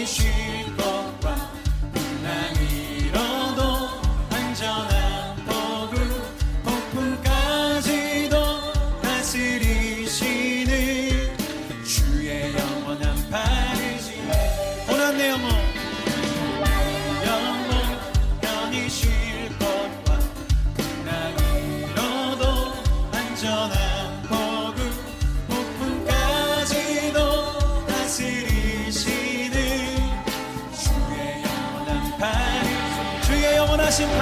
편히 쉴 것과 풍랑이로도 안전한 폭우 폭풍까지도 다스리시는 주의 영원한 팔이시 고난 내 영혼 편히 쉴 것과 풍랑이로도 안전한 폭우 폭풍까지도 다스리시는 주의 영원한 팔 주의 영원하신 팔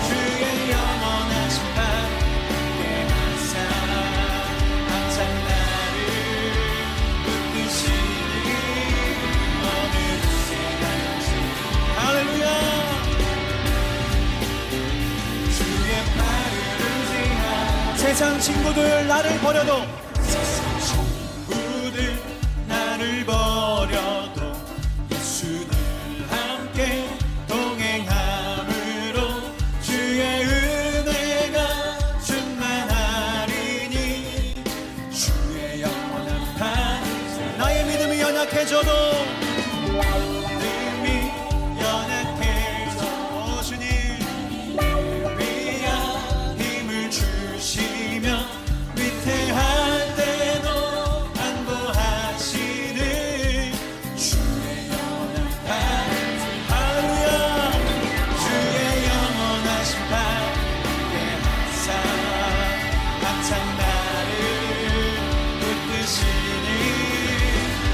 주의 영원하신 팔 항상 나를 붙드시는 어느 곳에 가든지 할렐루야 주의 팔을 의지하 세상 친구들 나를 버려도 세상 친구들 나를 버려도 예수는 함께 동행함으로 주의 은혜가 충만하리니 주의 영원한 판 나의 믿음이 연약해져도 믿음이 연약해져 주님 위한 힘을 주시며 위태할 때도 안보하시는 주의 영원한 판 할렐루야 주의 영원하신 판 항상 나를 붙드시니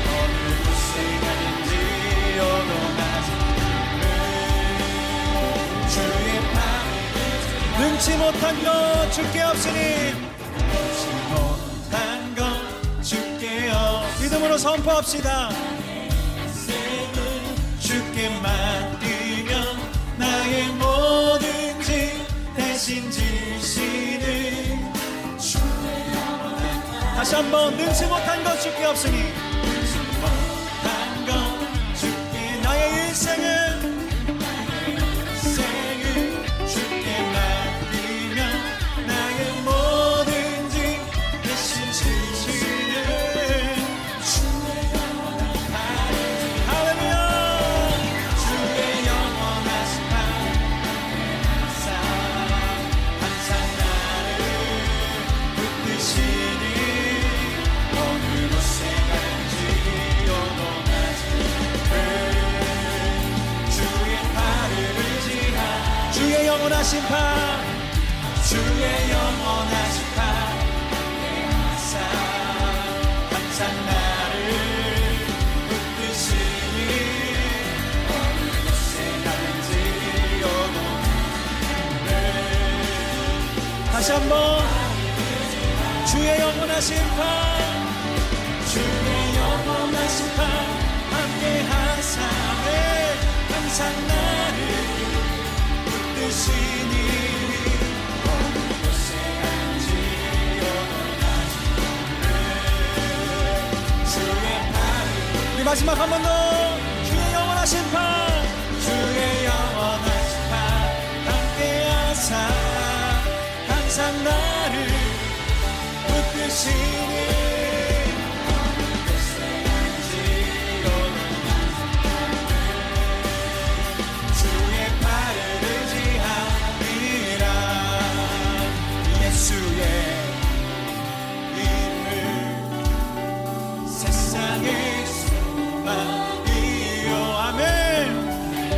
어느 곳에 가든지 요동하지 주의 판 능치 못한 것 주께 없으니 능치 못한 것 주께 믿음으로 선포합시다 인생을 주께 맡기며 나의 뭐든지 대신 지시는 주의 영원한 다시 한번 능치 못한 것 주께 없으니 능치 못한 것 주께 나의 인생을 주께 맡기며 나의 뭐든지 대신 지시는 주의 영원한 판 할렐루야 주의 영원하신 판 항상 나를 붙드시니 어느 곳에 가든지 요동하지 주의 팔을 의지하 주의 영원하신 판 주의 영원하신 판 항상 나를 붙드시니 어느 곳에 가든지 요동하네 다시 한번 주의 영원하신 판 주의 영원하신 판 함께 하사 항상 나를 붙드시니 어느 곳에 가든지 요동하지 주의 팔을 우리 마지막 한 번 더 주의 영원하신 판 주의 영원하신 판 함께 하사 항상 나를 붙드시니 어느 곳에 가든지 주의 팔을 의지하리라 예수의 이름을 세상의 소망이요 아멘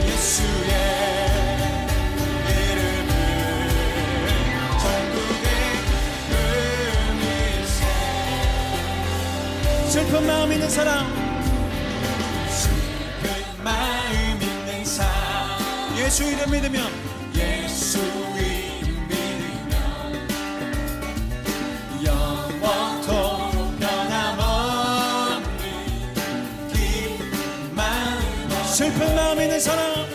예수의 이름을 전국에 음미세 슬픈 마음 있는 사람 슬픈 마음 있는 사람 예수 이름 믿으면 예수 이름 믿으면 영원토록 변함없는 기쁜 마음 슬픈 마음 있는 사람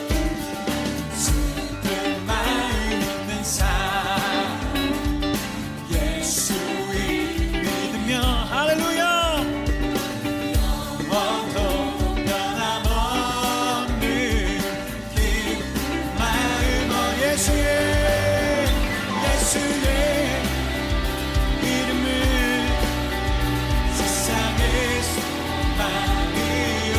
슬픈 마음 있는 사람 예수 이름 믿으면 할렐루야 영원토록 변함없는 기쁜 마음 예수의 이름을 세상의 소망이요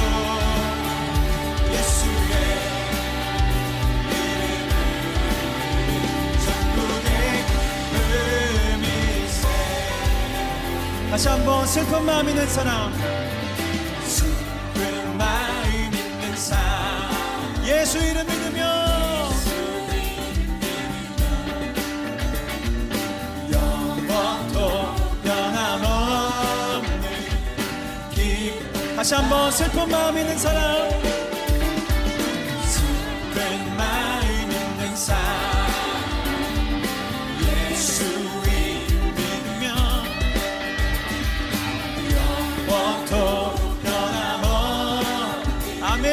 다시 한번 슬픈 마음 있는 사람, 슬픈 마음 있는 사람, 예수 이름 믿으며 영원토록 변함없는 기쁨. 다시 한번 슬픈 마음 있는 사람, 슬픈 마음 있는 사람, 예수 이름 믿으며 영원토록 변함없는 아멘.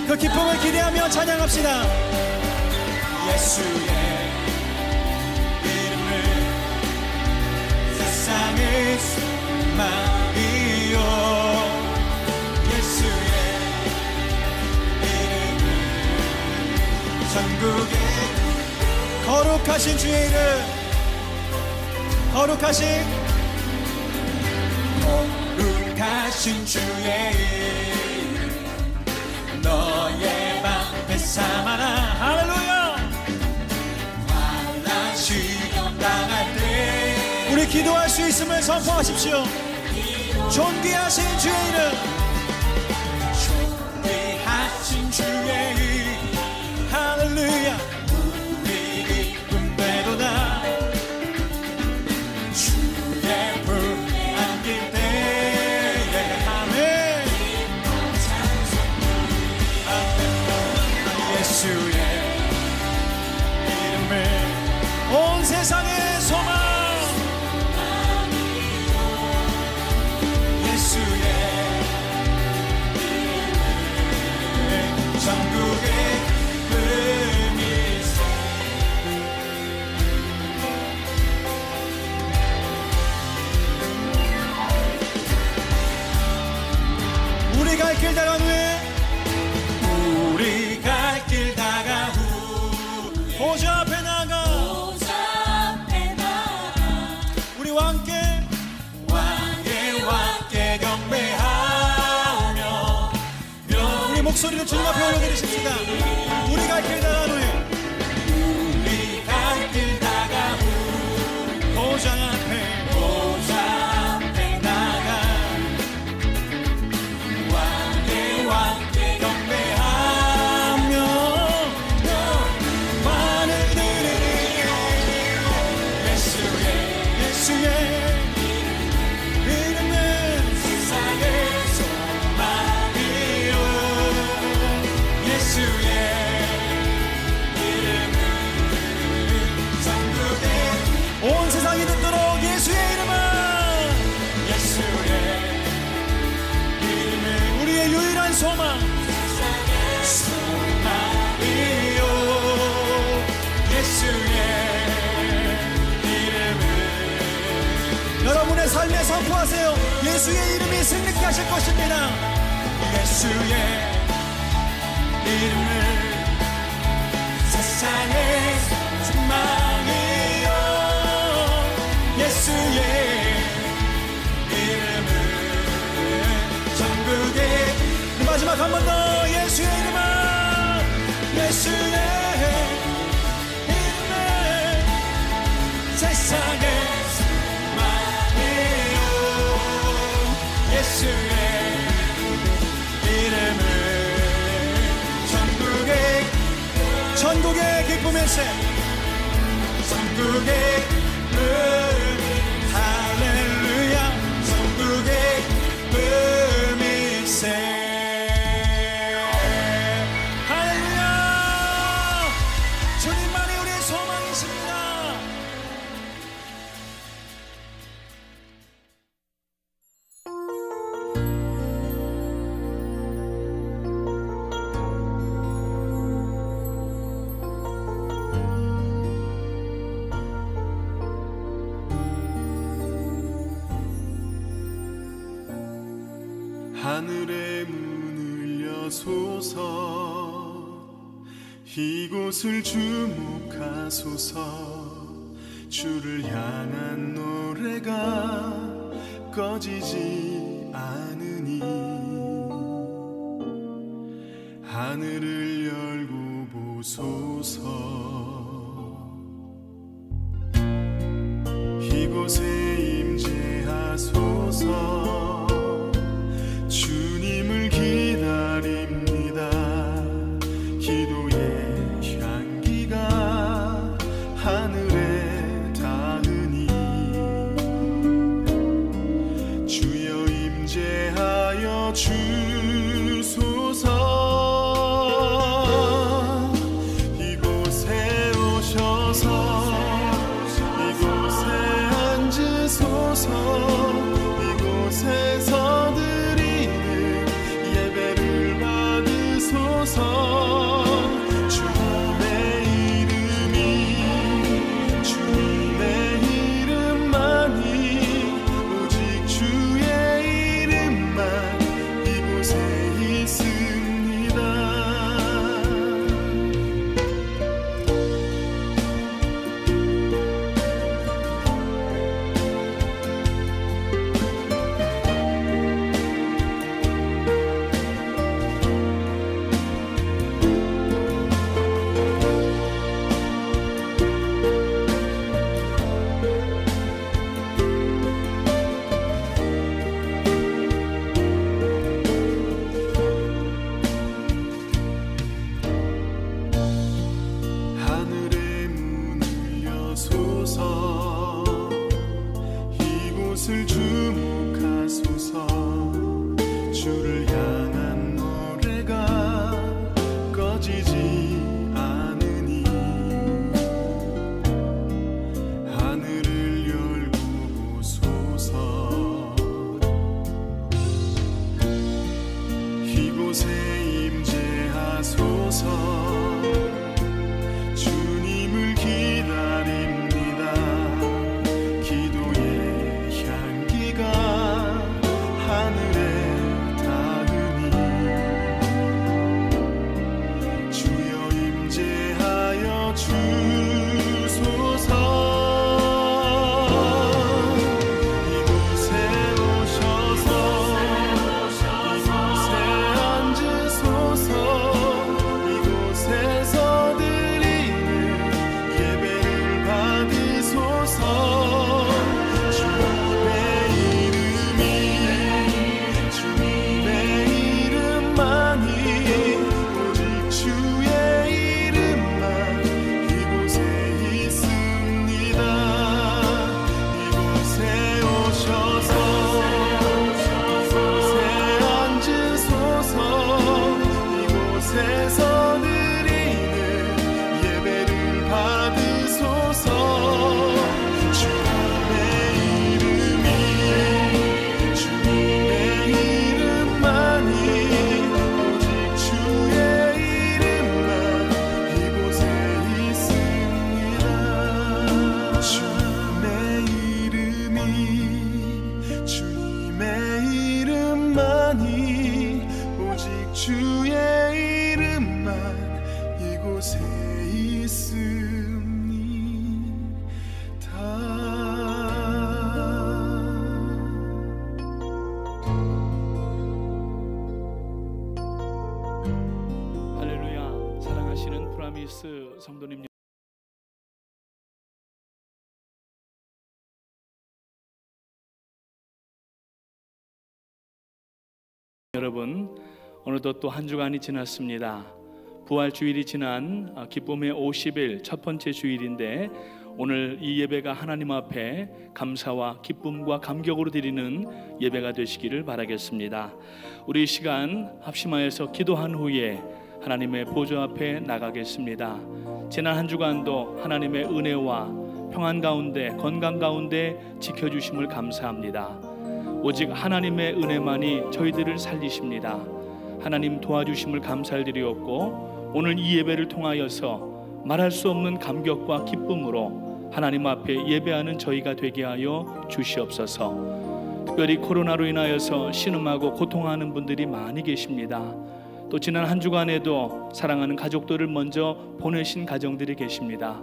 그 기쁨을 기대하며 찬양합시다. 예수의 이름을 세상의 소망이요, 예수의 이름을 전국에 거룩하신 주의 이름, 거룩하신 주의 이름 너의 방패 삼아라. 할렐루야. 환난 시험 당할 때 우리 기도할 수 있음을 선포하십시오. 존귀하신 주의 이름, 존귀하신 주의 이름 할렐루야. 우리 기쁨 되도다. 주의 품에 안길 때에 아멘. 예수의 이름을 온 세상의 소망, 예수의 이름을 전국에 의미세. 우리 갈 길 다간 후에 우리 갈 길 다가 후 보좌 앞에 나가 우리 왕께 왕께 경배하며 우리 목소리를 주님 앞에 올려드리십시다. 우리 갈 길 다간 후에 우리 갈 길 다가 후 보좌 앞에 보좌 앞에 나가 왕께 경배하며 만을 드리리. 예수의 이름은 세상의 소망이요, 예수의 이름은 전국에 온 세상이 듣도록 예수의 이름은 예수의 이름은 우리의 유일한 소망. 소망이요, 예수의 이름은 여러분의 삶에 선포하세요. 예수의 이름이 승리케 하실 것입니다. 예수의 이름을 세상의 소망이요, 예수의 이름을 전국에 마지막 한 번 더 예수의 이름은 예수의 이름을 세상의 소망이요, 예수의 이름을 전국의 기쁨의 새, 전국의 할렐루야, 전국의 의미세. 할렐루야. 주님만이 우리의 소망이십니다. 하늘의 문을 여소서, 이곳을 주목하소서. 주를 향한 노래가 꺼지지 않으니 하늘을 열고 보소서. 이곳에 임재 이곳에 임재하소서. 주님을 기다립니다. 기도의 향기가 하늘에 닿으니 주여 임재하여 주소서. 성도님, 여러분, 어느덧 또 한 주간이 지났습니다. 부활주일이 지난 기쁨의 50일 첫 번째 주일인데, 오늘 이 예배가 하나님 앞에 감사와 기쁨과 감격으로 드리는 예배가 되시기를 바라겠습니다. 우리 이 시간 합심하여서 기도한 후에 하나님의 보좌 앞에 나가겠습니다. 지난 한 주간도 하나님의 은혜와 평안 가운데, 건강 가운데 지켜주심을 감사합니다. 오직 하나님의 은혜만이 저희들을 살리십니다. 하나님 도와주심을 감사드리옵고, 오늘 이 예배를 통하여서 말할 수 없는 감격과 기쁨으로 하나님 앞에 예배하는 저희가 되게 하여 주시옵소서. 특별히 코로나로 인하여서 신음하고 고통하는 분들이 많이 계십니다. 또 지난 한 주간에도 사랑하는 가족들을 먼저 보내신 가정들이 계십니다.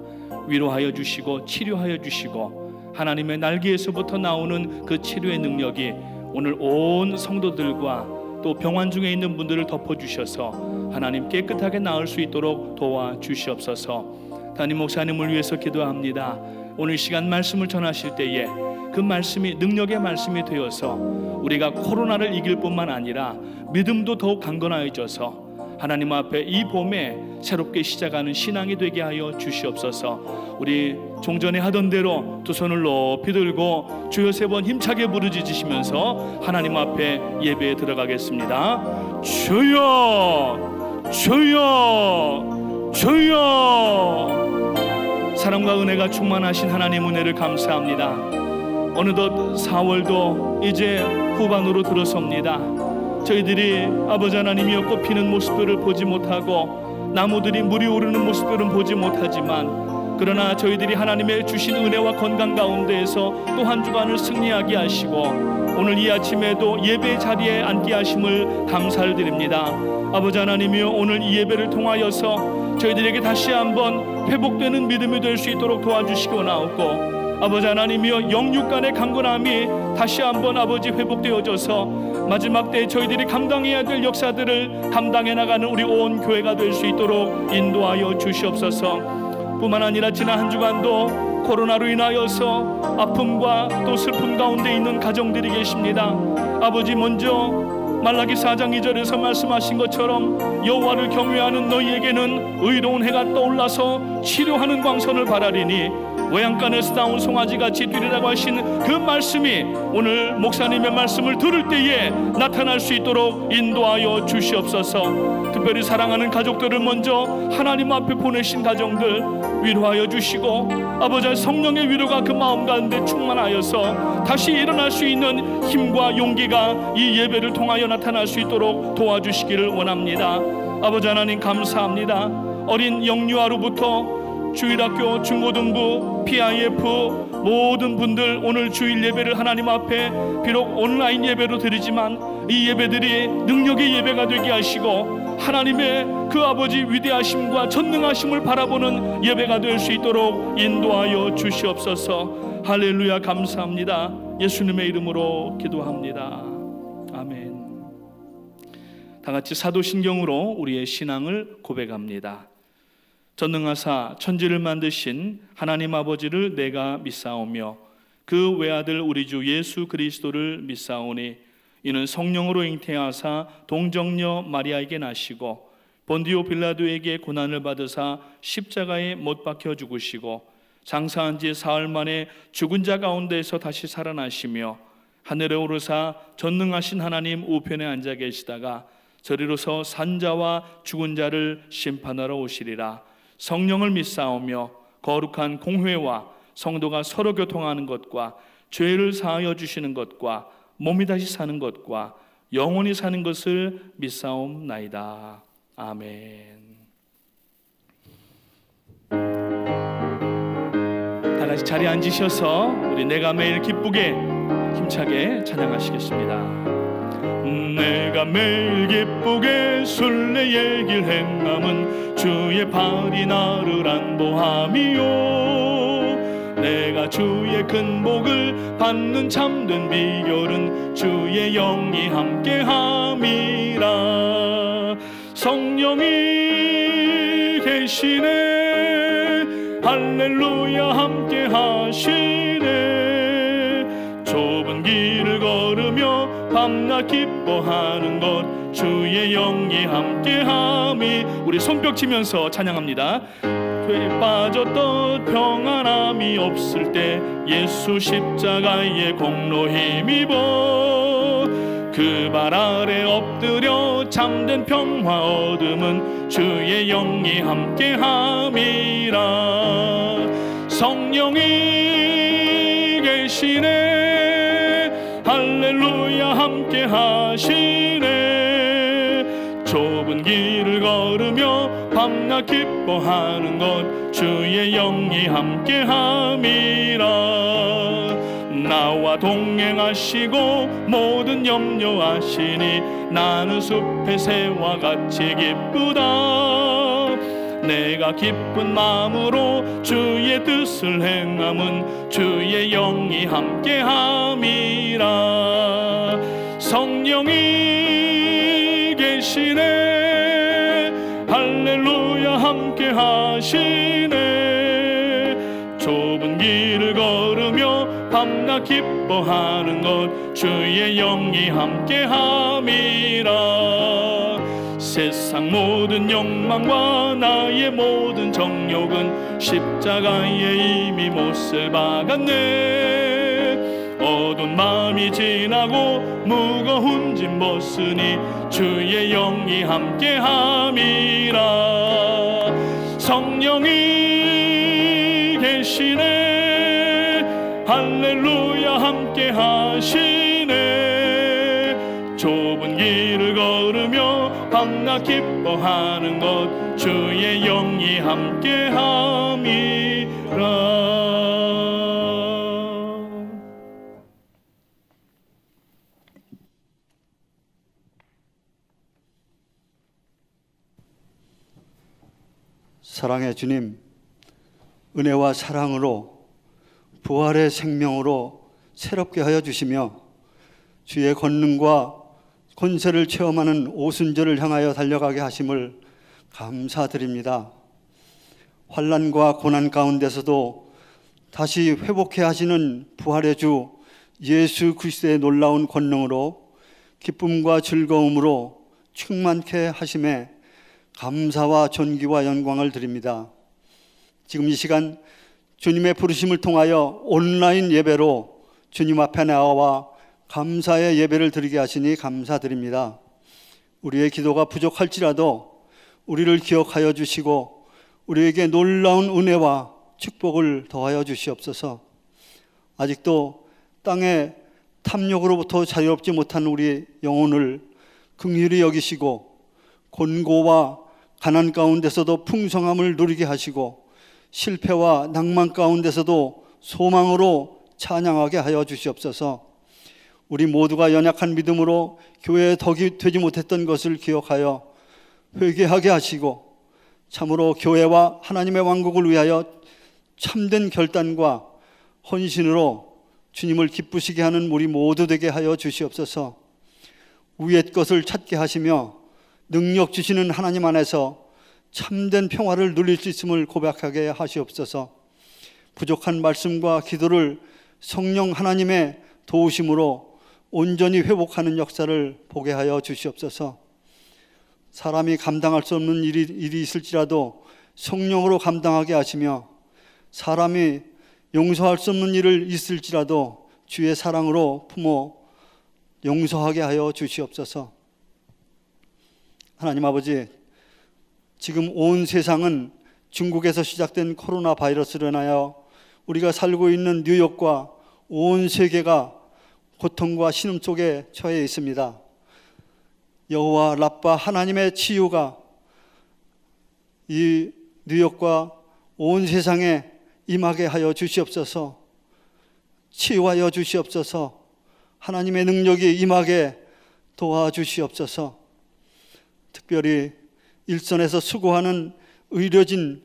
위로하여 주시고 치료하여 주시고, 하나님의 날개에서부터 나오는 그 치료의 능력이 오늘 온 성도들과 또 병환 중에 있는 분들을 덮어주셔서 하나님 깨끗하게 나을 수 있도록 도와주시옵소서. 담임 목사님을 위해서 기도합니다. 오늘 시간 말씀을 전하실 때에 그 말씀이 능력의 말씀이 되어서 우리가 코로나를 이길 뿐만 아니라 믿음도 더욱 강건해져서 하나님 앞에 이 봄에 새롭게 시작하는 신앙이 되게 하여 주시옵소서. 우리 종전에 하던 대로 두 손을 높이 들고 주여 세 번 힘차게 부르짖으시면서 하나님 앞에 예배에 들어가겠습니다. 주여, 주여, 주여. 사랑과 은혜가 충만하신 하나님 은혜를 감사합니다. 어느덧 4월도 이제 후반으로 들어섭니다. 저희들이 아버지 하나님이여 꽃피는 모습들을 보지 못하고 나무들이 물이 오르는 모습들은 보지 못하지만, 그러나 저희들이 하나님의 주신 은혜와 건강 가운데에서 또 한 주간을 승리하게 하시고 오늘 이 아침에도 예배 자리에 앉게 하심을 감사를 드립니다. 아버지 하나님이여, 오늘 이 예배를 통하여서 저희들에게 다시 한번 회복되는 믿음이 될 수 있도록 도와주시고 나옵고, 아버지 하나님이여, 영육 간의 강건함이 다시 한번 아버지 회복되어져서 마지막 때 저희들이 감당해야 될 역사들을 감당해 나가는 우리 온 교회가 될 수 있도록 인도하여 주시옵소서. 뿐만 아니라 지난 한 주간도 코로나로 인하여서 아픔과 또 슬픔 가운데 있는 가정들이 계십니다. 아버지, 먼저 말라기 4장 2절에서 말씀하신 것처럼 여호와를 경외하는 너희에게는 의로운 해가 떠올라서 치료하는 광선을 바라리니 외양간에서 나온 송아지같이 뛰리라고 하신 그 말씀이 오늘 목사님의 말씀을 들을 때에 나타날 수 있도록 인도하여 주시옵소서. 특별히 사랑하는 가족들을 먼저 하나님 앞에 보내신 가정들 위로하여 주시고, 아버지 성령의 위로가 그 마음 가운데 충만하여서 다시 일어날 수 있는 힘과 용기가 이 예배를 통하여 나타날 수 있도록 도와주시기를 원합니다. 아버지 하나님 감사합니다. 어린 영유아로부터 주일학교, 중고등부, PIF 모든 분들 오늘 주일 예배를 하나님 앞에 비록 온라인 예배로 드리지만 이 예배들이 능력의 예배가 되게 하시고 하나님의 그 아버지 위대하심과 전능하심을 바라보는 예배가 될 수 있도록 인도하여 주시옵소서. 할렐루야 감사합니다. 예수님의 이름으로 기도합니다. 아멘. 다 같이 사도신경으로 우리의 신앙을 고백합니다. 전능하사 천지를 만드신 하나님 아버지를 내가 믿사오며 그 외아들 우리 주 예수 그리스도를 믿사오니 이는 성령으로 잉태하사 동정녀 마리아에게 나시고 본디오 빌라도에게 고난을 받으사 십자가에 못 박혀 죽으시고 장사한 지 사흘 만에 죽은 자 가운데서 다시 살아나시며 하늘에 오르사 전능하신 하나님 우편에 앉아 계시다가 저리로서 산자와 죽은 자를 심판하러 오시리라. 성령을 믿사오며 거룩한 공회와 성도가 서로 교통하는 것과 죄를 사하여 주시는 것과 몸이 다시 사는 것과 영원히 사는 것을 믿사옵나이다. 아멘. 다 같이 자리에 앉으셔서 우리 내가 매일 기쁘게 힘차게 찬양하시겠습니다. 내가 매일 기쁘게 순례의 길 행함은 주의 팔이 나를 안보함이요 내가 주의 큰 복을 받는 참된 비결은 주의 영이 함께함이라. 성령이 계시네 할렐루야 함께하시네. 좁은 길을 걸으며 밤낮 기뻐하는 것 주의 영이 함께함이. 우리 손뼉 치면서 찬양합니다. 죄에 빠졌던 평안함이 없을 때 예수 십자가의 공로 힘입어 그 발 아래 엎드려 참된 평화 얻음은 주의 영이 함께함이라. 성령이 계시네 할렐루야 함께하시네. 좁은 길을 걸으며 밤낮 기뻐하는 것 주의 영이 함께함이라. 나와 동행하시고 모든 염려하시니 나는 숲의 새와 같이 기쁘다. 내가 기쁜 마음으로 주의 뜻을 행함은 주의 영이 함께함이라. 성령이 계시네 할렐루야 함께하시네. 좁은 길을 걸으며 밤낮 기뻐하는 것 주의 영이 함께함이라. 세상 모든 욕망과 나의 모든 정욕은 십자가에 이미 못을 박았네. 어두운 마음이 지나고 무거운 짐 벗으니 주의 영이 함께함이라. 성령이 계시네 할렐루야 함께하시네. 좁은 길을 걸으며 밤낮 기뻐하는 것 주의 영이 함께함이라. 사랑의 주님, 은혜와 사랑으로 부활의 생명으로 새롭게 하여 주시며 주의 권능과 권세를 체험하는 오순절을 향하여 달려가게 하심을 감사드립니다. 환난과 고난 가운데서도 다시 회복해 하시는 부활의 주 예수 그리스도의 놀라운 권능으로 기쁨과 즐거움으로 충만케 하심에 감사와 존귀와 영광을 드립니다. 지금 이 시간 주님의 부르심을 통하여 온라인 예배로 주님 앞에 나와 감사의 예배를 드리게 하시니 감사드립니다. 우리의 기도가 부족할지라도 우리를 기억하여 주시고 우리에게 놀라운 은혜와 축복을 더하여 주시옵소서. 아직도 땅의 탐욕으로부터 자유롭지 못한 우리 영혼을 긍휼히 여기시고 곤고와 가난 가운데서도 풍성함을 누리게 하시고 실패와 낭만 가운데서도 소망으로 찬양하게 하여 주시옵소서. 우리 모두가 연약한 믿음으로 교회에 덕이 되지 못했던 것을 기억하여 회개하게 하시고 참으로 교회와 하나님의 왕국을 위하여 참된 결단과 헌신으로 주님을 기쁘시게 하는 우리 모두 되게 하여 주시옵소서. 위의 것을 찾게 하시며 능력 주시는 하나님 안에서 참된 평화를 누릴 수 있음을 고백하게 하시옵소서. 부족한 말씀과 기도를 성령 하나님의 도우심으로 온전히 회복하는 역사를 보게 하여 주시옵소서. 사람이 감당할 수 없는 일이 있을지라도 성령으로 감당하게 하시며 사람이 용서할 수 없는 일을 있을지라도 주의 사랑으로 품어 용서하게 하여 주시옵소서. 하나님 아버지, 지금 온 세상은 중국에서 시작된 코로나 바이러스로 인하여 우리가 살고 있는 뉴욕과 온 세계가 고통과 신음 속에 처해 있습니다. 여호와 라파 하나님의 치유가 이 뉴욕과 온 세상에 임하게 하여 주시옵소서. 치유하여 주시옵소서. 하나님의 능력이 임하게 도와주시옵소서. 특별히 일선에서 수고하는 의료진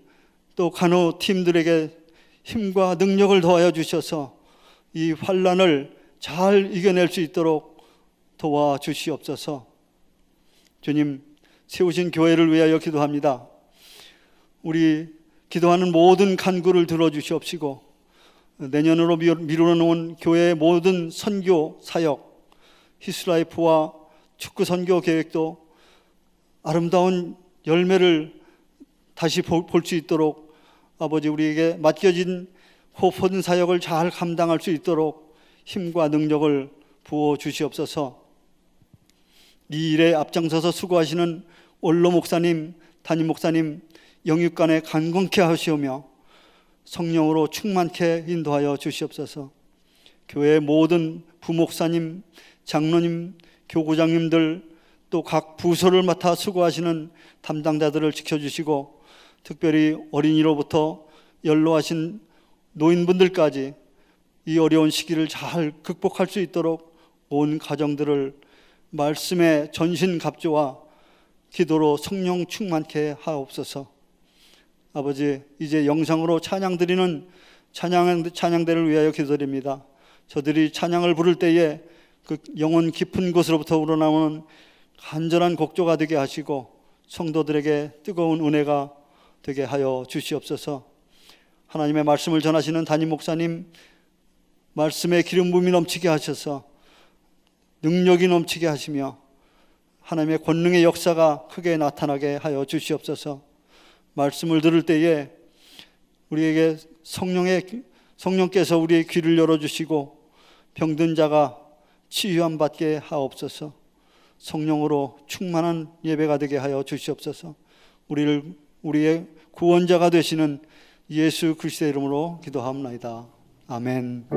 또 간호팀들에게 힘과 능력을 더하여 주셔서 이 환난을 잘 이겨낼 수 있도록 도와주시옵소서. 주님, 세우신 교회를 위하여 기도합니다. 우리 기도하는 모든 간구를 들어주시옵시고 내년으로 미루어 놓은 교회의 모든 선교 사역, 히스라이프와 축구 선교 계획도 아름다운 열매를 다시 볼 수 있도록 아버지 우리에게 맡겨진 호흡한 사역을 잘 감당할 수 있도록 힘과 능력을 부어 주시옵소서. 이 일에 앞장서서 수고하시는 원로 목사님, 담임 목사님 영육간에 강건케 하시오며 성령으로 충만케 인도하여 주시옵소서. 교회의 모든 부목사님, 장로님, 교구장님들 또 각 부서를 맡아 수고하시는 담당자들을 지켜주시고 특별히 어린이로부터 연로하신 노인분들까지 이 어려운 시기를 잘 극복할 수 있도록 온 가정들을 말씀의 전신갑주와 기도로 성령 충만케 하옵소서. 아버지, 이제 영상으로 찬양 드리는 찬양대를 위하여 기도드립니다. 저들이 찬양을 부를 때에 그 영혼 깊은 곳으로부터 우러나오는 간절한 곡조가 되게 하시고 성도들에게 뜨거운 은혜가 되게 하여 주시옵소서. 하나님의 말씀을 전하시는 담임 목사님 말씀의 기름 부음이 넘치게 하셔서 능력이 넘치게 하시며 하나님의 권능의 역사가 크게 나타나게 하여 주시옵소서. 말씀을 들을 때에 우리에게 성령께서 우리의 귀를 열어주시고 병든 자가 치유함 받게 하옵소서. 성령으로 충만한 예배가 되게 하여 주시옵소서. 우리의 구원자가 되시는 예수 그리스도의 이름으로 기도하옵나이다. 아멘. 내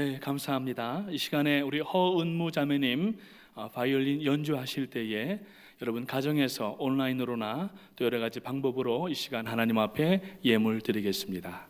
네, 감사합니다. 이 시간에 우리 허은무 자매님 바이올린 연주하실 때에 여러분 가정에서 온라인으로나 또 여러 가지 방법으로 이 시간 하나님 앞에 예물 드리겠습니다.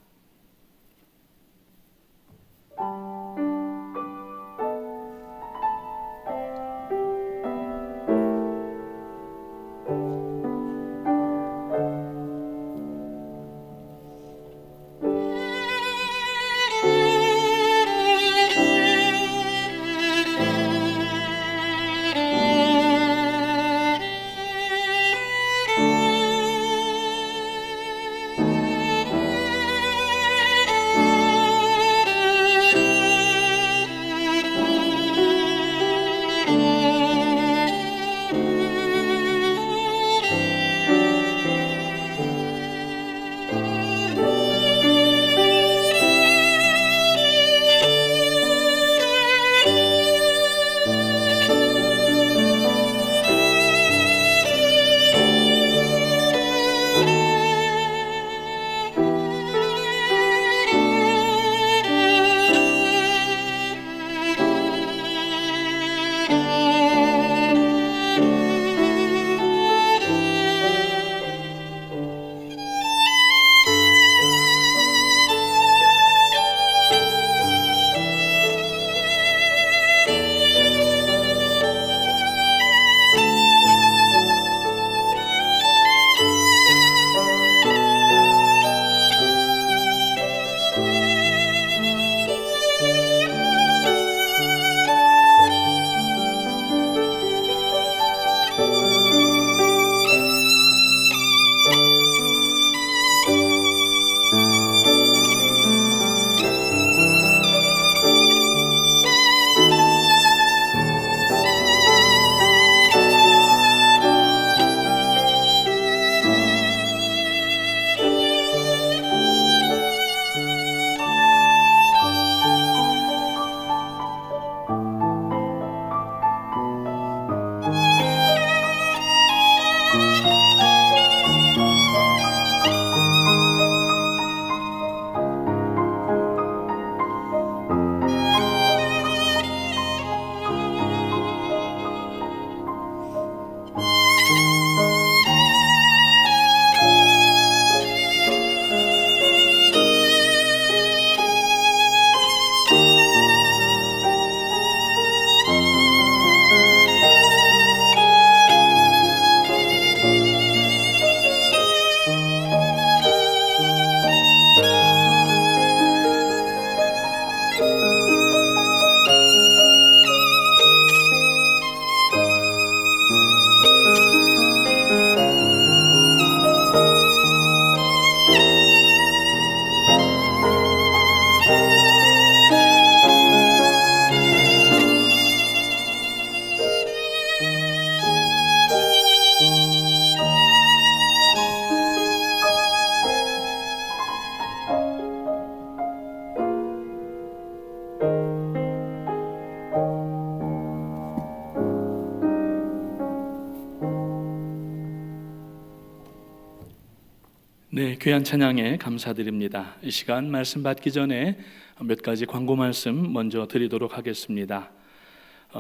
네, 귀한 찬양에 감사드립니다. 이 시간 말씀 받기 전에 몇 가지 광고 말씀 먼저 드리도록 하겠습니다.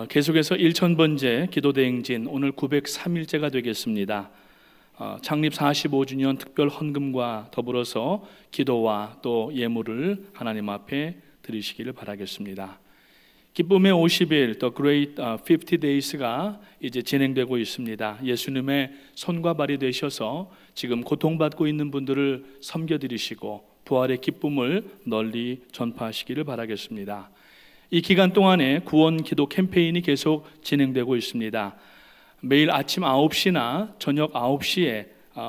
계속해서 1000번째 기도대행진 오늘 903일째가 되겠습니다. 창립 45주년 특별 헌금과 더불어서 기도와 또 예물을 하나님 앞에 드리시기를 바라겠습니다. 기쁨의 50일, The Great 50 Days가 이제 진행되고 있습니다. 예수님의 손과 발이 되셔서 지금 고통받고 있는 분들을 섬겨드리시고 부활의 기쁨을 널리 전파하시기를 바라겠습니다. 이 기간 동안에 구원 기도 캠페인이 계속 진행되고 있습니다. 매일 아침 9시나 저녁 9시에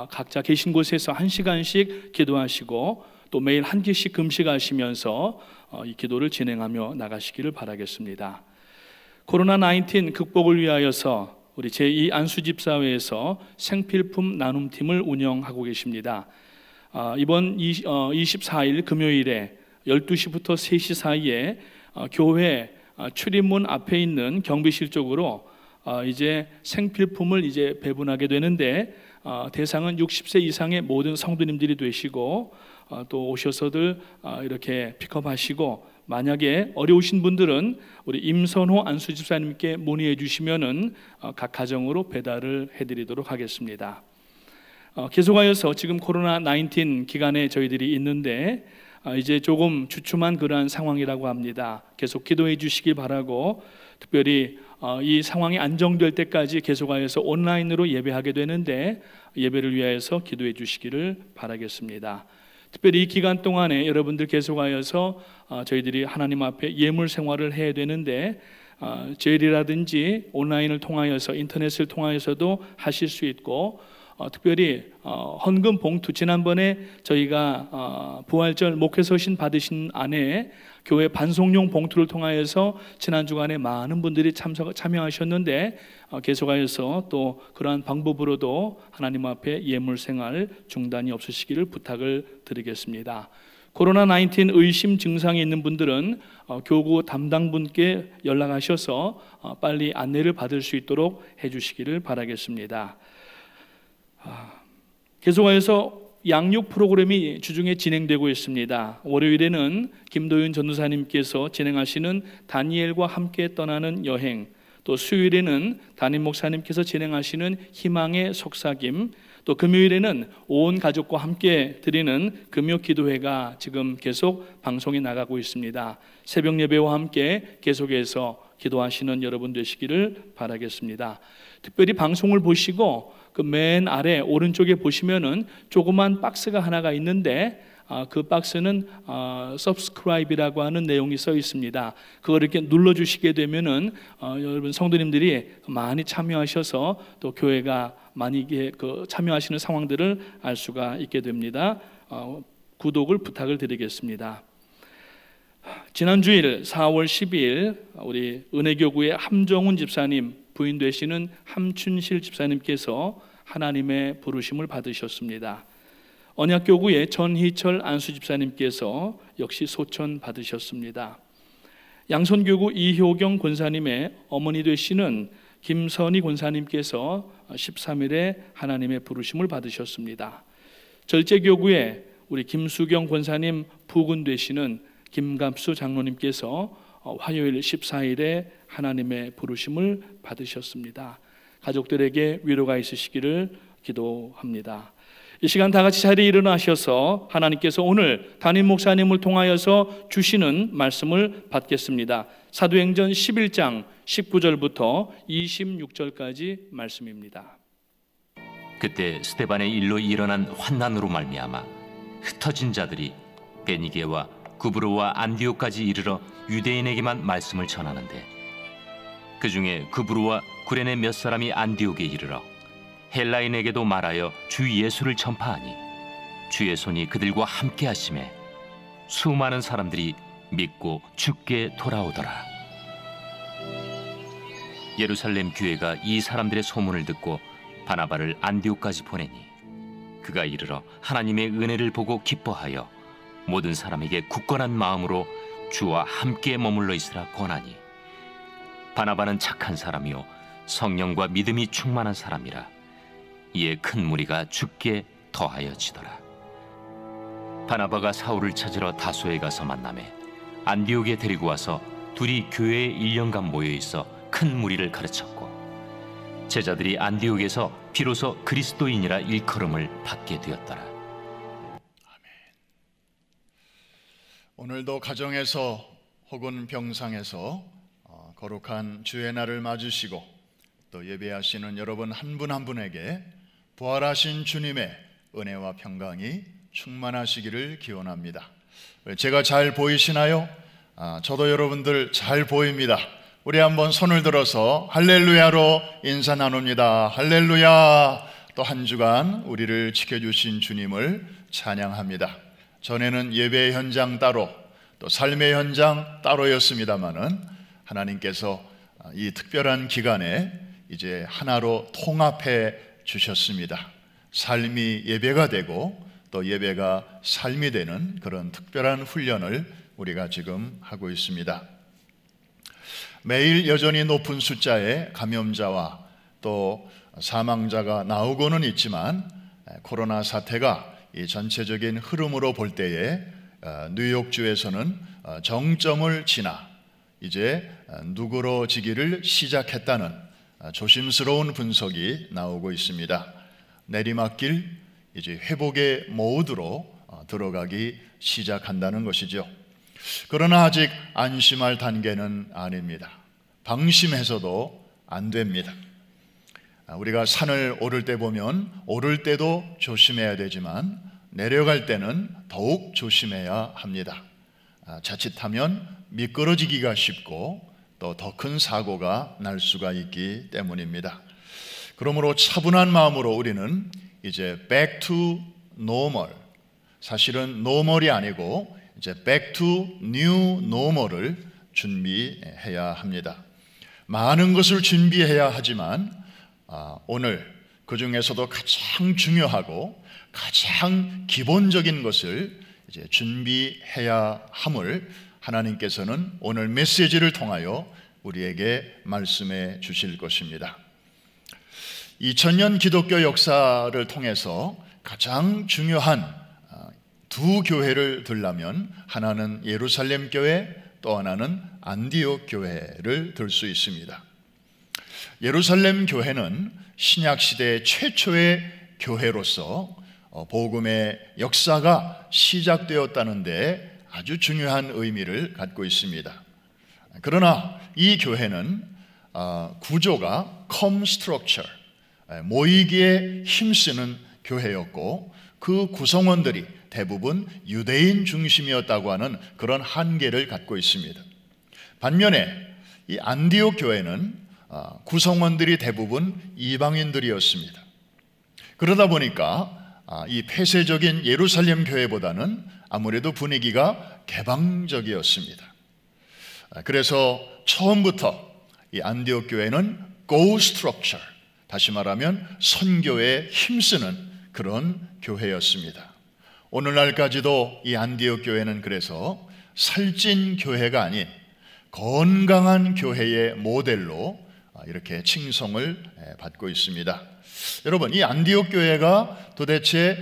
각자 계신 곳에서 1시간씩 기도하시고 또 매일 한 끼씩 금식하시면서 이 기도를 진행하며 나가시기를 바라겠습니다. 코로나19 극복을 위하여서 우리 제2 안수집사회에서 생필품 나눔팀을 운영하고 계십니다. 이번 24일 금요일에 12시부터 3시 사이에 교회 출입문 앞에 있는 경비실 쪽으로 이제 생필품을 이제 배분하게 되는데 대상은 60세 이상의 모든 성도님들이 되시고 또 오셔서들 이렇게 픽업하시고 만약에 어려우신 분들은 우리 임선호 안수 집사님께 문의해 주시면은 각 가정으로 배달을 해드리도록 하겠습니다. 계속하여서 지금 코로나19 기간에 저희들이 있는데 이제 조금 주춤한 그러한 상황이라고 합니다. 계속 기도해 주시기 바라고, 특별히 이 상황이 안정될 때까지 계속하여서 온라인으로 예배하게 되는데 예배를 위하여서 기도해 주시기를 바라겠습니다. 특별히 이 기간 동안에 여러분들 계속하여서 저희들이 하나님 앞에 예물 생활을 해야 되는데 제일이라든지 온라인을 통하여서 인터넷을 통하여서도 하실 수 있고, 특별히 헌금 봉투, 지난번에 저희가 부활절 목회서신 받으신 안에 교회 반송용 봉투를 통하여서 지난 주간에 많은 분들이 참여하셨는데 계속하여서 또 그러한 방법으로도 하나님 앞에 예물 생활 중단이 없으시기를 부탁을 드리겠습니다. 코로나19 의심 증상이 있는 분들은 교구 담당분께 연락하셔서 빨리 안내를 받을 수 있도록 해주시기를 바라겠습니다. 계속하여서 양육 프로그램이 주중에 진행되고 있습니다. 월요일에는 김도윤 전도사님께서 진행하시는 다니엘과 함께 떠나는 여행, 또 수요일에는 담임 목사님께서 진행하시는 희망의 속삭임, 또 금요일에는 온 가족과 함께 드리는 금요 기도회가 지금 계속 방송에 나가고 있습니다. 새벽 예배와 함께 계속해서 기도하시는 여러분 되시기를 바라겠습니다. 특별히 방송을 보시고 그 맨 아래 오른쪽에 보시면은 조그만 박스가 하나가 있는데 그 박스는 subscribe이라고 하는 내용이 써 있습니다. 그걸 이렇게 눌러주시게 되면은 여러분 성도님들이 많이 참여하셔서 또 교회가 많이 참여하시는 상황들을 알 수가 있게 됩니다. 구독을 부탁을 드리겠습니다. 지난 주일 4월 12일 우리 은혜교구의 함정훈 집사님 부인 되시는 함춘실 집사님께서 하나님의 부르심을 받으셨습니다. 언약교구의 전희철 안수 집사님께서 역시 소천 받으셨습니다. 양손교구 이효경 권사님의 어머니 되시는 김선희 권사님께서 13일에 하나님의 부르심을 받으셨습니다. 절제교구의 우리 김수경 권사님 부군 되시는 김갑수 장로님께서 화요일 14일에 하나님의 부르심을 받으셨습니다. 가족들에게 위로가 있으시기를 기도합니다. 이 시간 다 같이 자리에 일어나셔서 하나님께서 오늘 담임 목사님을 통하여서 주시는 말씀을 받겠습니다. 사도행전 11장 19절부터 26절까지 말씀입니다. 그때 스데반의 일로 일어난 환난으로 말미암아 흩어진 자들이 베니게와 구브로와 안디옥까지 이르러 유대인에게만 말씀을 전하는데, 그 중에 구브로와 구레네 몇 사람이 안디옥에 이르러 헬라인에게도 말하여 주 예수를 전파하니 주의 손이 그들과 함께 하심에 수많은 사람들이 믿고 주께 돌아오더라. 예루살렘 교회가 이 사람들의 소문을 듣고 바나바를 안디옥까지 보내니 그가 이르러 하나님의 은혜를 보고 기뻐하여 모든 사람에게 굳건한 마음으로 주와 함께 머물러 있으라 권하니, 바나바는 착한 사람이요 성령과 믿음이 충만한 사람이라. 이에 큰 무리가 주께 더하여지더라. 바나바가 사울을 찾으러 다소에 가서 만나매 안디옥에 데리고 와서 둘이 교회에 1년간 모여 있어 큰 무리를 가르쳤고, 제자들이 안디옥에서 비로소 그리스도인이라 일컬음을 받게 되었더라. 오늘도 가정에서 혹은 병상에서 거룩한 주의 날을 맞으시고 또 예배하시는 여러분 한 분 한 분에게 부활하신 주님의 은혜와 평강이 충만하시기를 기원합니다. 제가 잘 보이시나요? 저도 여러분들 잘 보입니다. 우리 한번 손을 들어서 할렐루야로 인사 나눕니다. 할렐루야. 또 한 주간 우리를 지켜주신 주님을 찬양합니다. 전에는 예배 현장 따로 또 삶의 현장 따로였습니다마는 하나님께서 이 특별한 기간에 이제 하나로 통합해 주셨습니다. 삶이 예배가 되고 또 예배가 삶이 되는 그런 특별한 훈련을 우리가 지금 하고 있습니다. 매일 여전히 높은 숫자의 감염자와 또 사망자가 나오고는 있지만 코로나 사태가 이 전체적인 흐름으로 볼 때에 뉴욕주에서는 정점을 지나 이제 누그러지기를 시작했다는 조심스러운 분석이 나오고 있습니다. 내리막길, 이제 회복의 모드로 들어가기 시작한다는 것이죠. 그러나 아직 안심할 단계는 아닙니다. 방심해서도 안 됩니다. 우리가 산을 오를 때 보면 오를 때도 조심해야 되지만 내려갈 때는 더욱 조심해야 합니다. 자칫하면 미끄러지기가 쉽고 또 더 큰 사고가 날 수가 있기 때문입니다. 그러므로 차분한 마음으로 우리는 이제 back to normal, 사실은 normal이 아니고 이제 back to new normal을 준비해야 합니다. 많은 것을 준비해야 하지만 오늘 그 중에서도 가장 중요하고 가장 기본적인 것을 이제 준비해야 함을 하나님께서는 오늘 메시지를 통하여 우리에게 말씀해 주실 것입니다. 2000년 기독교 역사를 통해서 가장 중요한 두 교회를 들라면 하나는 예루살렘 교회, 또 하나는 안디옥 교회를 들 수 있습니다. 예루살렘 교회는 신약시대 최초의 교회로서 복음의 역사가 시작되었다는데 아주 중요한 의미를 갖고 있습니다. 그러나 이 교회는 구조가 com structure, 모이기에 힘쓰는 교회였고 그 구성원들이 대부분 유대인 중심이었다고 하는 그런 한계를 갖고 있습니다. 반면에 이 안디옥 교회는 구성원들이 대부분 이방인들이었습니다. 그러다 보니까 이 폐쇄적인 예루살렘 교회보다는 아무래도 분위기가 개방적이었습니다. 그래서 처음부터 이 안디옥 교회는 go structure, 다시 말하면 선교에 힘쓰는 그런 교회였습니다. 오늘날까지도 이 안디옥 교회는 그래서 살찐 교회가 아닌 건강한 교회의 모델로 이렇게 칭송을 받고 있습니다. 여러분, 이 안디옥 교회가 도대체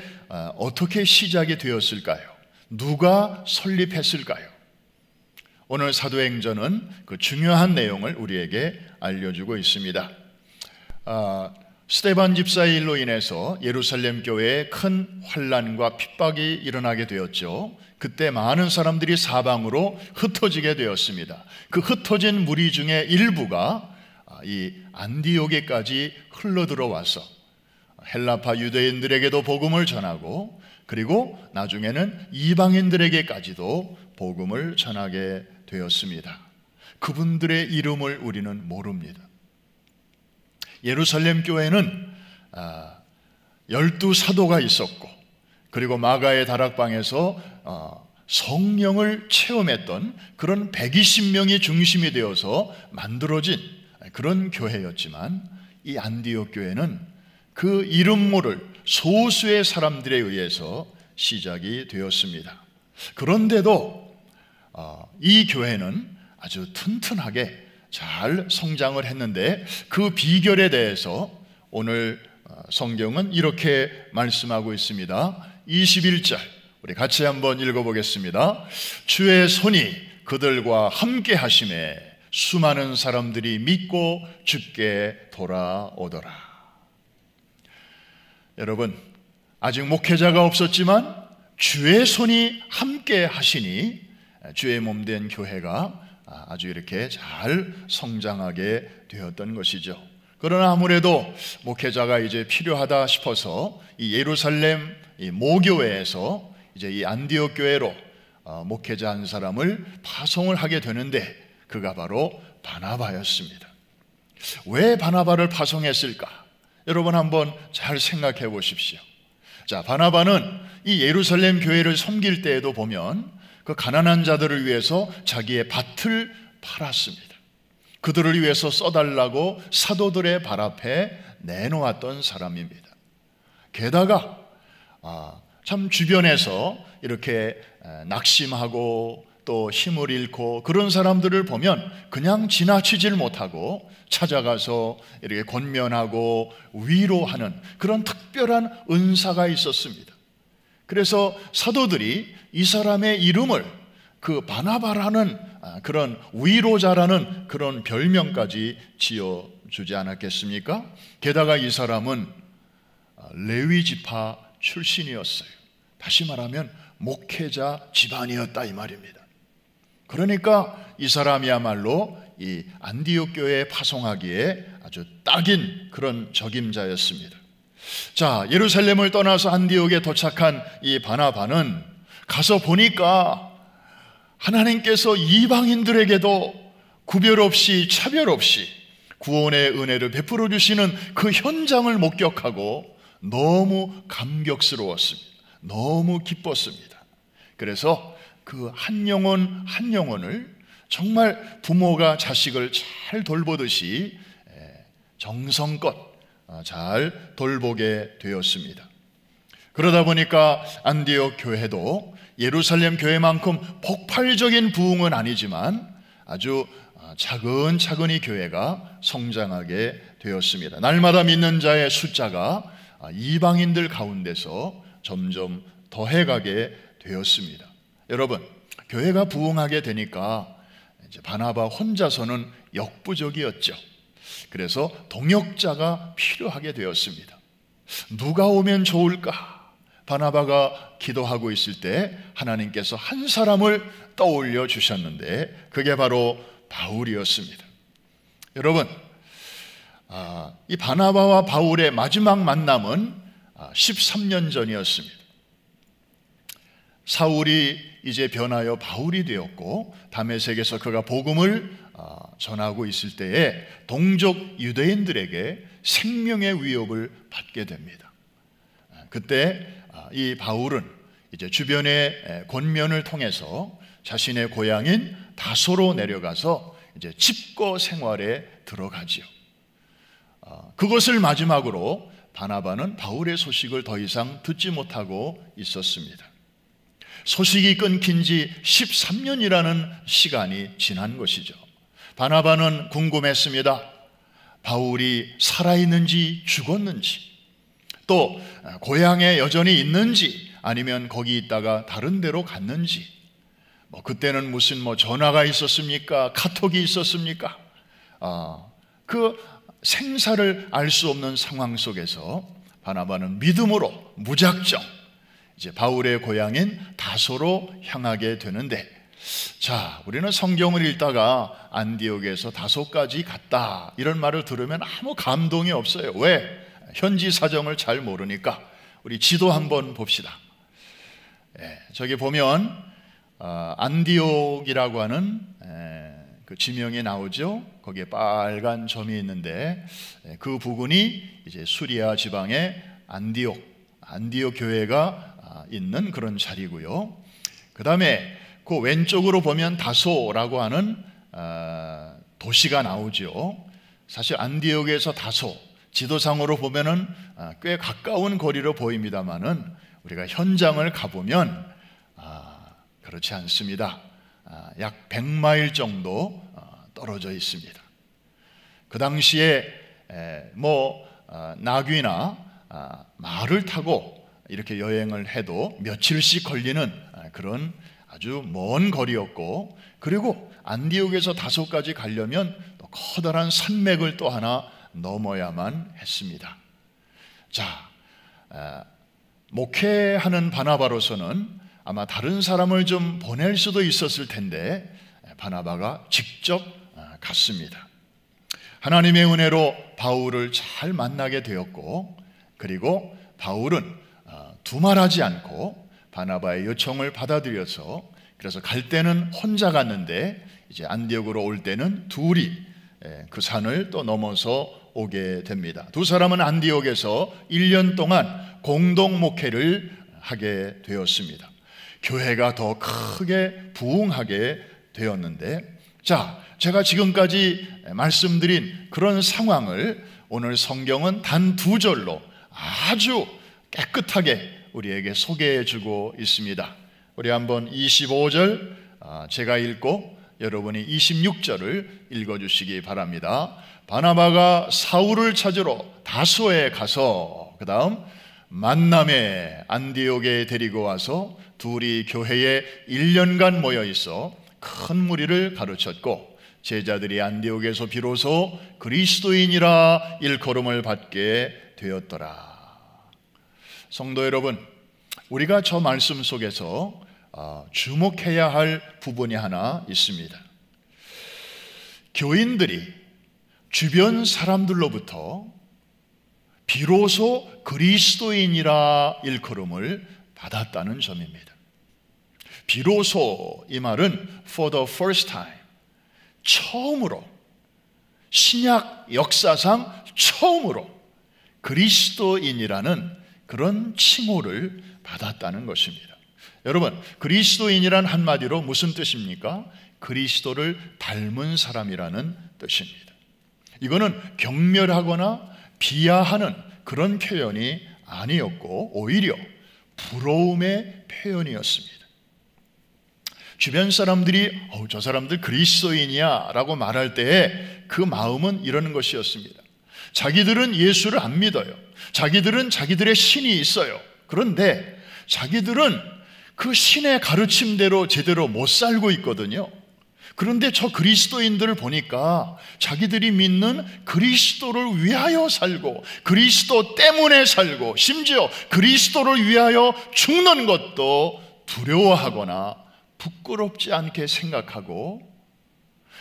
어떻게 시작이 되었을까요? 누가 설립했을까요? 오늘 사도행전은 그 중요한 내용을 우리에게 알려주고 있습니다. 스데반 집사의 일로 인해서 예루살렘 교회에 큰 환난과 핍박이 일어나게 되었죠. 그때 많은 사람들이 사방으로 흩어지게 되었습니다. 그 흩어진 무리 중에 일부가 이 안디옥에까지 흘러들어와서 헬라파 유대인들에게도 복음을 전하고 그리고 나중에는 이방인들에게까지도 복음을 전하게 되었습니다. 그분들의 이름을 우리는 모릅니다. 예루살렘 교회는 12사도가 있었고 그리고 마가의 다락방에서 성령을 체험했던 그런 120명이 중심이 되어서 만들어진 그런 교회였지만 이 안디옥 교회는 그 이름 모를 소수의 사람들에 의해서 시작이 되었습니다. 그런데도 이 교회는 아주 튼튼하게 잘 성장을 했는데 그 비결에 대해서 오늘 성경은 이렇게 말씀하고 있습니다. 21절 우리 같이 한번 읽어보겠습니다. 주의 손이 그들과 함께 하심에 수많은 사람들이 믿고 주께 돌아오더라. 여러분, 아직 목회자가 없었지만 주의 손이 함께 하시니 주의 몸된 교회가 아주 이렇게 잘 성장하게 되었던 것이죠. 그러나 아무래도 목회자가 이제 필요하다 싶어서 이 예루살렘 이 모교회에서 이제 이 안디옥 교회로 목회자 한 사람을 파송을 하게 되는데 그가 바로 바나바였습니다. 왜 바나바를 파송했을까? 여러분 한번 잘 생각해 보십시오. 자, 바나바는 이 예루살렘 교회를 섬길 때에도 보면 그 가난한 자들을 위해서 자기의 밭을 팔았습니다. 그들을 위해서 써달라고 사도들의 발 앞에 내놓았던 사람입니다. 게다가 참 주변에서 이렇게 낙심하고 또 힘을 잃고 그런 사람들을 보면 그냥 지나치질 못하고 찾아가서 이렇게 권면하고 위로하는 그런 특별한 은사가 있었습니다. 그래서 사도들이 이 사람의 이름을 그 바나바라는 그런 위로자라는 그런 별명까지 지어주지 않았겠습니까? 게다가 이 사람은 레위 지파 출신이었어요. 다시 말하면 목회자 집안이었다 이 말입니다. 그러니까 이 사람이야말로 이 안디옥 교회에 파송하기에 아주 딱인 그런 적임자였습니다. 자, 예루살렘을 떠나서 안디옥에 도착한 이 바나바는 가서 보니까 하나님께서 이방인들에게도 구별 없이 차별 없이 구원의 은혜를 베풀어 주시는 그 현장을 목격하고 너무 감격스러웠습니다. 너무 기뻤습니다. 그래서 그 한 영혼 한 영혼을 정말 부모가 자식을 잘 돌보듯이 정성껏 잘 돌보게 되었습니다. 그러다 보니까 안디옥 교회도 예루살렘 교회만큼 폭발적인 부흥은 아니지만 아주 차근차근히 교회가 성장하게 되었습니다. 날마다 믿는 자의 숫자가 이방인들 가운데서 점점 더해가게 되었습니다. 여러분, 교회가 부흥하게 되니까 이제 바나바 혼자서는 역부족이었죠. 그래서 동역자가 필요하게 되었습니다. 누가 오면 좋을까? 바나바가 기도하고 있을 때 하나님께서 한 사람을 떠올려 주셨는데 그게 바로 바울이었습니다. 여러분, 이 바나바와 바울의 마지막 만남은 13년 전이었습니다. 사울이 이제 변하여 바울이 되었고 다메섹에서 그가 복음을 전하고 있을 때에 동족 유대인들에게 생명의 위협을 받게 됩니다. 그때 이 바울은 이제 주변의 권면을 통해서 자신의 고향인 다소로 내려가서 이제 집거 생활에 들어가지요. 그것을 마지막으로 바나바는 바울의 소식을 더 이상 듣지 못하고 있었습니다. 소식이 끊긴 지 13년이라는 시간이 지난 것이죠. 바나바는 궁금했습니다. 바울이 살아있는지 죽었는지, 또 고향에 여전히 있는지 아니면 거기 있다가 다른 데로 갔는지, 그때는 무슨 전화가 있었습니까? 카톡이 있었습니까? 그 생사를 알 수 없는 상황 속에서 바나바는 믿음으로 무작정 이제 바울의 고향인 다소로 향하게 되는데, 자, 우리는 성경을 읽다가 안디옥에서 다소까지 갔다 이런 말을 들으면 아무 감동이 없어요. 왜? 현지 사정을 잘 모르니까. 우리 지도 한번 봅시다. 저기 보면 안디옥이라고 하는 그 지명이 나오죠. 거기에 빨간 점이 있는데 그 부근이 이제 수리아 지방의 안디옥 교회가 있는 그런 자리고요. 그 다음에 그 왼쪽으로 보면 다소라고 하는 도시가 나오죠. 사실 안디옥에서 다소, 지도상으로 보면은 꽤 가까운 거리로 보입니다만은 우리가 현장을 가보면 그렇지 않습니다. 약 100마일 정도 떨어져 있습니다. 그 당시에 나귀나 말을 타고 이렇게 여행을 해도 며칠씩 걸리는 그런 아주 먼 거리였고, 그리고 안디옥에서 다소까지 가려면 또 커다란 산맥을 또 하나 넘어야만 했습니다. 자, 목회하는 바나바로서는 아마 다른 사람을 좀 보낼 수도 있었을 텐데 바나바가 직접 갔습니다. 하나님의 은혜로 바울을 잘 만나게 되었고, 그리고 바울은 두말하지 않고 바나바의 요청을 받아들여서, 그래서 갈 때는 혼자 갔는데 이제 안디옥으로 올 때는 둘이 그 산을 또 넘어서 오게 됩니다. 두 사람은 안디옥에서 1년 동안 공동 목회를 하게 되었습니다. 교회가 더 크게 부흥하게 되었는데, 자, 제가 지금까지 말씀드린 그런 상황을 오늘 성경은 단 2절로 아주 깨끗하게 우리에게 소개해 주고 있습니다. 우리 한번 25절 제가 읽고 여러분이 26절을 읽어주시기 바랍니다. 바나바가 사울을 찾으러 다소에 가서, 그 다음 만남에 안디옥에 데리고 와서 둘이 교회에 1년간 모여 있어 큰 무리를 가르쳤고 제자들이 안디옥에서 비로소 그리스도인이라 일컬음을 받게 되었더라. 성도 여러분, 우리가 저 말씀 속에서 주목해야 할 부분이 하나 있습니다. 교인들이 주변 사람들로부터 비로소 그리스도인이라 일컬음을 받았다는 점입니다. 비로소 이 말은 for the first time, 처음으로, 신약 역사상 처음으로 그리스도인이라는 그런 칭호를 받았다는 것입니다. 여러분, 그리스도인이란 한마디로 무슨 뜻입니까? 그리스도를 닮은 사람이라는 뜻입니다. 이거는 경멸하거나 비하하는 그런 표현이 아니었고 오히려 부러움의 표현이었습니다. 주변 사람들이 저 사람들 그리스도인이야 라고 말할 때에 그 마음은 이러는 것이었습니다. 자기들은 예수를 안 믿어요. 자기들은 자기들의 신이 있어요. 그런데 자기들은 그 신의 가르침대로 제대로 못 살고 있거든요. 그런데 저 그리스도인들을 보니까 자기들이 믿는 그리스도를 위하여 살고 그리스도 때문에 살고 심지어 그리스도를 위하여 죽는 것도 두려워하거나 부끄럽지 않게 생각하고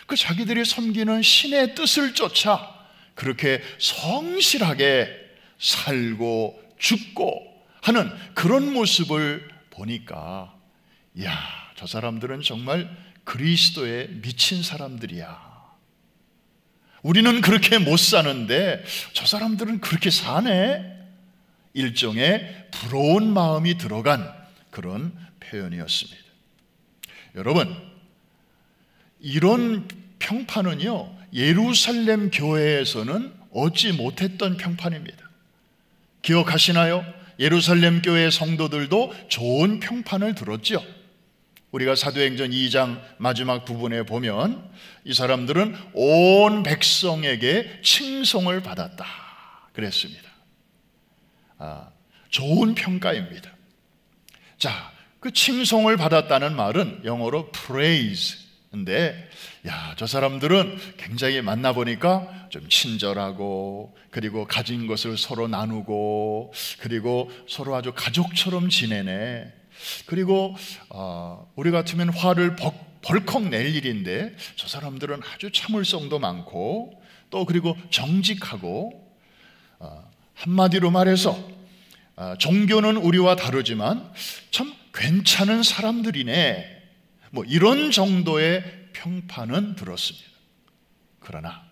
그 자기들이 섬기는 신의 뜻을 쫓아 그렇게 성실하게 살고 죽고 하는 그런 모습을 보니까 야, 저 사람들은 정말 그리스도에 미친 사람들이야. 우리는 그렇게 못 사는데 저 사람들은 그렇게 사네. 일종의 부러운 마음이 들어간 그런 표현이었습니다. 여러분, 이런 평판은요, 예루살렘 교회에서는 얻지 못했던 평판입니다. 기억하시나요? 예루살렘 교회 성도들도 좋은 평판을 들었죠. 우리가 사도행전 2장 마지막 부분에 보면 이 사람들은 온 백성에게 칭송을 받았다 그랬습니다. 좋은 평가입니다. 자, 그 칭송을 받았다는 말은 영어로 praise인데, 야, 저 사람들은 굉장히 만나보니까 좀 친절하고, 그리고 가진 것을 서로 나누고, 그리고 서로 아주 가족처럼 지내네. 그리고 우리 같으면 화를 벌컥 낼 일인데 저 사람들은 아주 참을성도 많고 또 그리고 정직하고, 한마디로 말해서 종교는 우리와 다르지만 참 괜찮은 사람들이네, 뭐 이런 정도의 평판은 들었습니다. 그러나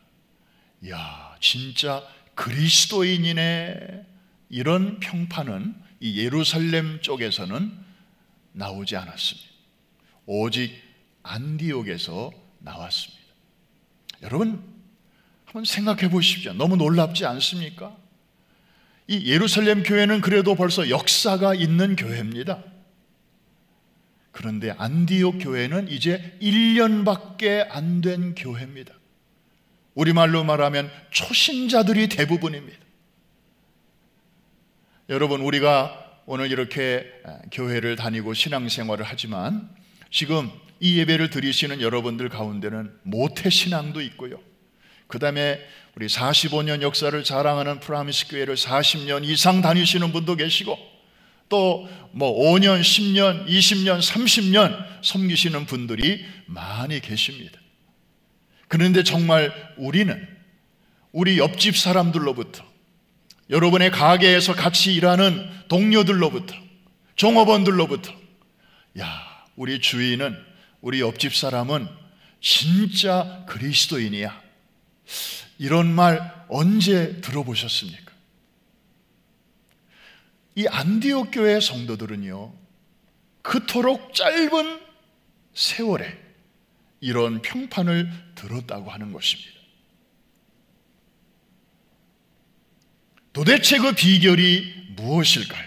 야, 진짜 그리스도인이네, 이런 평판은 이 예루살렘 쪽에서는 나오지 않았습니다. 오직 안디옥에서 나왔습니다. 여러분, 한번 생각해 보십시오. 너무 놀랍지 않습니까? 이 예루살렘 교회는 그래도 벌써 역사가 있는 교회입니다. 그런데 안디옥 교회는 이제 1년밖에 안 된 교회입니다. 우리말로 말하면 초신자들이 대부분입니다. 여러분, 우리가 오늘 이렇게 교회를 다니고 신앙생활을 하지만 지금 이 예배를 드리시는 여러분들 가운데는 모태신앙도 있고요, 그 다음에 우리 45년 역사를 자랑하는 프라미스 교회를 40년 이상 다니시는 분도 계시고, 또 뭐 5년, 10년, 20년, 30년 섬기시는 분들이 많이 계십니다. 그런데 정말 우리는 우리 옆집 사람들로부터, 여러분의 가게에서 같이 일하는 동료들로부터, 종업원들로부터, 야, 우리 주인은, 우리 옆집 사람은 진짜 그리스도인이야, 이런 말 언제 들어보셨습니까? 이 안디옥 교회 성도들은요, 그토록 짧은 세월에 이런 평판을 들었다고 하는 것입니다. 도대체 그 비결이 무엇일까요?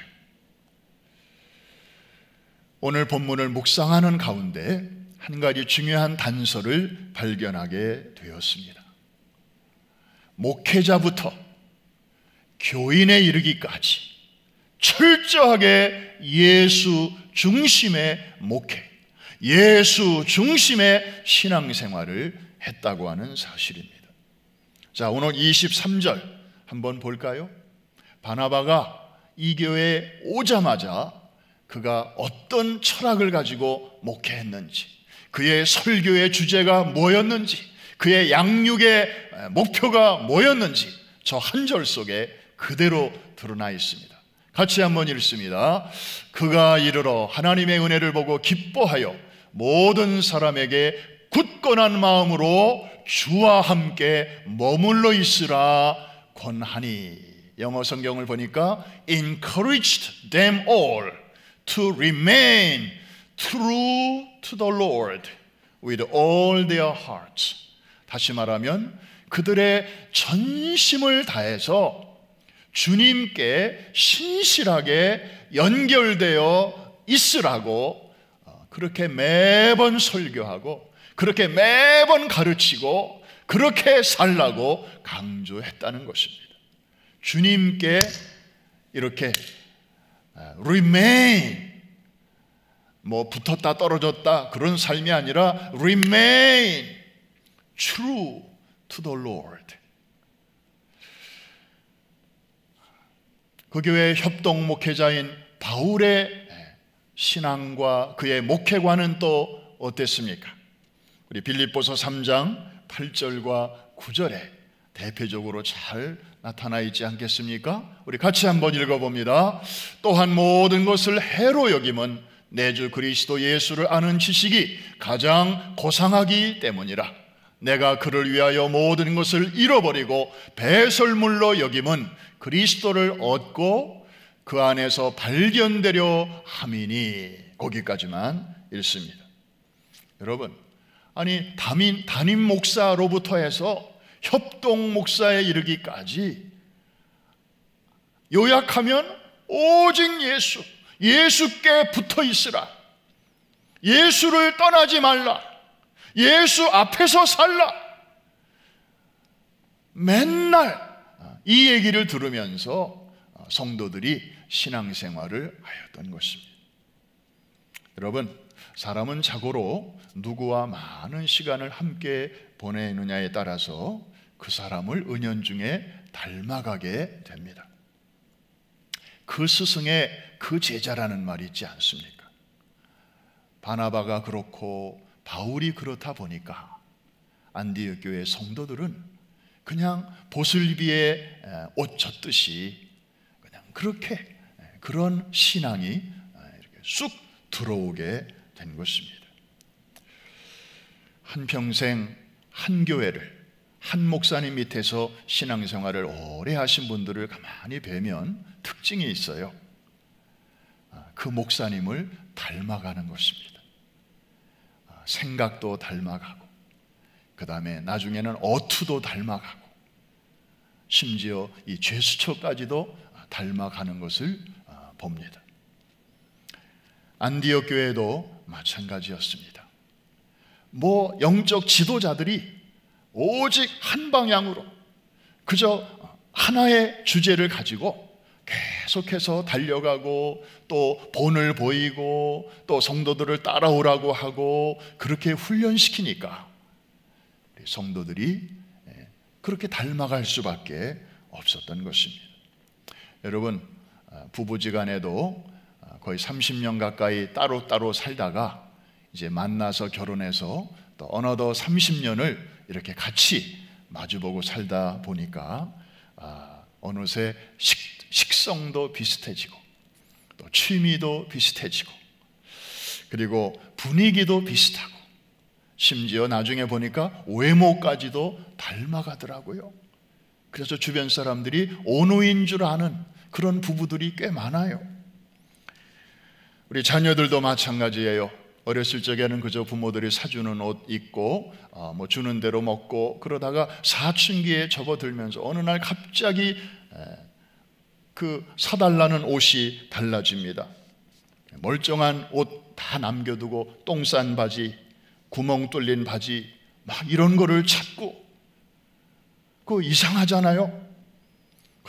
오늘 본문을 묵상하는 가운데 한 가지 중요한 단서를 발견하게 되었습니다. 목회자부터 교인에 이르기까지 철저하게 예수 중심의 목회, 예수 중심의 신앙생활을 했다고 하는 사실입니다. 자, 오늘 23절 한번 볼까요? 바나바가 이 교회에 오자마자 그가 어떤 철학을 가지고 목회했는지, 그의 설교의 주제가 뭐였는지, 그의 양육의 목표가 뭐였는지 저 한 절 속에 그대로 드러나 있습니다. 같이 한번 읽습니다. 그가 이르러 하나님의 은혜를 보고 기뻐하여 모든 사람에게 굳건한 마음으로 주와 함께 머물러 있으라 권하니. 영어 성경을 보니까 encouraged them all to remain true to the Lord with all their hearts. 다시 말하면 그들의 전심을 다해서 주님께 신실하게 연결되어 있으라고 그렇게 매번 설교하고 그렇게 매번 가르치고 그렇게 살라고 강조했다는 것입니다. 주님께 이렇게 remain, 뭐 붙었다 떨어졌다 그런 삶이 아니라 remain true to the Lord. 그 교회의 협동 목회자인 바울의 신앙과 그의 목회관은 또 어땠습니까? 우리 빌립보서 3장 8절과 9절에 대표적으로 잘 나타나 있지 않겠습니까? 우리 같이 한번 읽어봅니다. 또한 모든 것을 해로 여김은 내 주 그리스도 예수를 아는 지식이 가장 고상하기 때문이라. 내가 그를 위하여 모든 것을 잃어버리고 배설물로 여김은 그리스도를 얻고 그 안에서 발견되려 함이니. 거기까지만 읽습니다. 여러분, 아니 담임 목사로부터 해서 협동 목사에 이르기까지 요약하면 오직 예수, 예수께 붙어 있으라, 예수를 떠나지 말라, 예수 앞에서 살라. 맨날 이 얘기를 들으면서 성도들이 신앙생활을 하였던 것입니다. 여러분, 사람은 자고로 누구와 많은 시간을 함께 보내느냐에 따라서 그 사람을 은연중에 닮아가게 됩니다. 그 스승의 그 제자라는 말이 있지 않습니까? 바나바가 그렇고 바울이 그렇다 보니까 안디옥 교회 성도들은 그냥 보슬비에 옷 젖듯이 그냥 그렇게 그런 신앙이 이렇게 쑥 들어오게 된 것입니다. 한평생 한 교회를 한 목사님 밑에서 신앙생활을 오래 하신 분들을 가만히 뵈면 특징이 있어요. 그 목사님을 닮아가는 것입니다. 생각도 닮아가고, 그 다음에 나중에는 어투도 닮아가고, 심지어 이 제스처까지도 닮아가는 것을 봅니다. 안디옥 교회도 마찬가지였습니다. 뭐 영적 지도자들이 오직 한 방향으로 그저 하나의 주제를 가지고 계속해서 달려가고 또 본을 보이고 또 성도들을 따라오라고 하고 그렇게 훈련시키니까 성도들이 그렇게 닮아갈 수밖에 없었던 것입니다. 여러분, 부부지간에도 거의 30년 가까이 따로따로 살다가 이제 만나서 결혼해서 또 어느덧 30년을 이렇게 같이 마주보고 살다 보니까 어느새 식성도 비슷해지고 또 취미도 비슷해지고 그리고 분위기도 비슷하고 심지어 나중에 보니까 외모까지도 닮아가더라고요. 그래서 주변 사람들이 온우인 줄 아는 그런 부부들이 꽤 많아요. 우리 자녀들도 마찬가지예요. 어렸을 적에는 그저 부모들이 사주는 옷 입고 뭐 주는 대로 먹고 그러다가 사춘기에 접어들면서 어느 날 갑자기 그 사달라는 옷이 달라집니다. 멀쩡한 옷 다 남겨두고 똥 싼 바지, 구멍 뚫린 바지 막 이런 거를 찾고, 그거 이상하잖아요.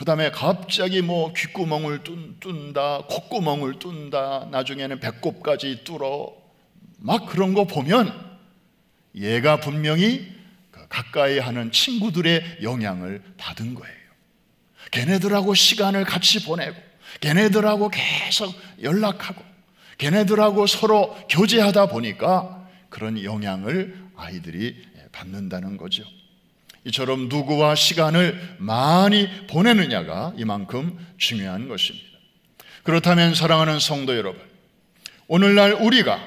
그 다음에 갑자기 뭐 귓구멍을 뚫는다, 콧구멍을 뚫는다, 나중에는 배꼽까지 뚫어, 막 그런 거 보면 얘가 분명히 가까이 하는 친구들의 영향을 받은 거예요. 걔네들하고 시간을 같이 보내고, 걔네들하고 계속 연락하고, 걔네들하고 서로 교제하다 보니까 그런 영향을 아이들이 받는다는 거죠. 이처럼 누구와 시간을 많이 보내느냐가 이만큼 중요한 것입니다. 그렇다면 사랑하는 성도 여러분, 오늘날 우리가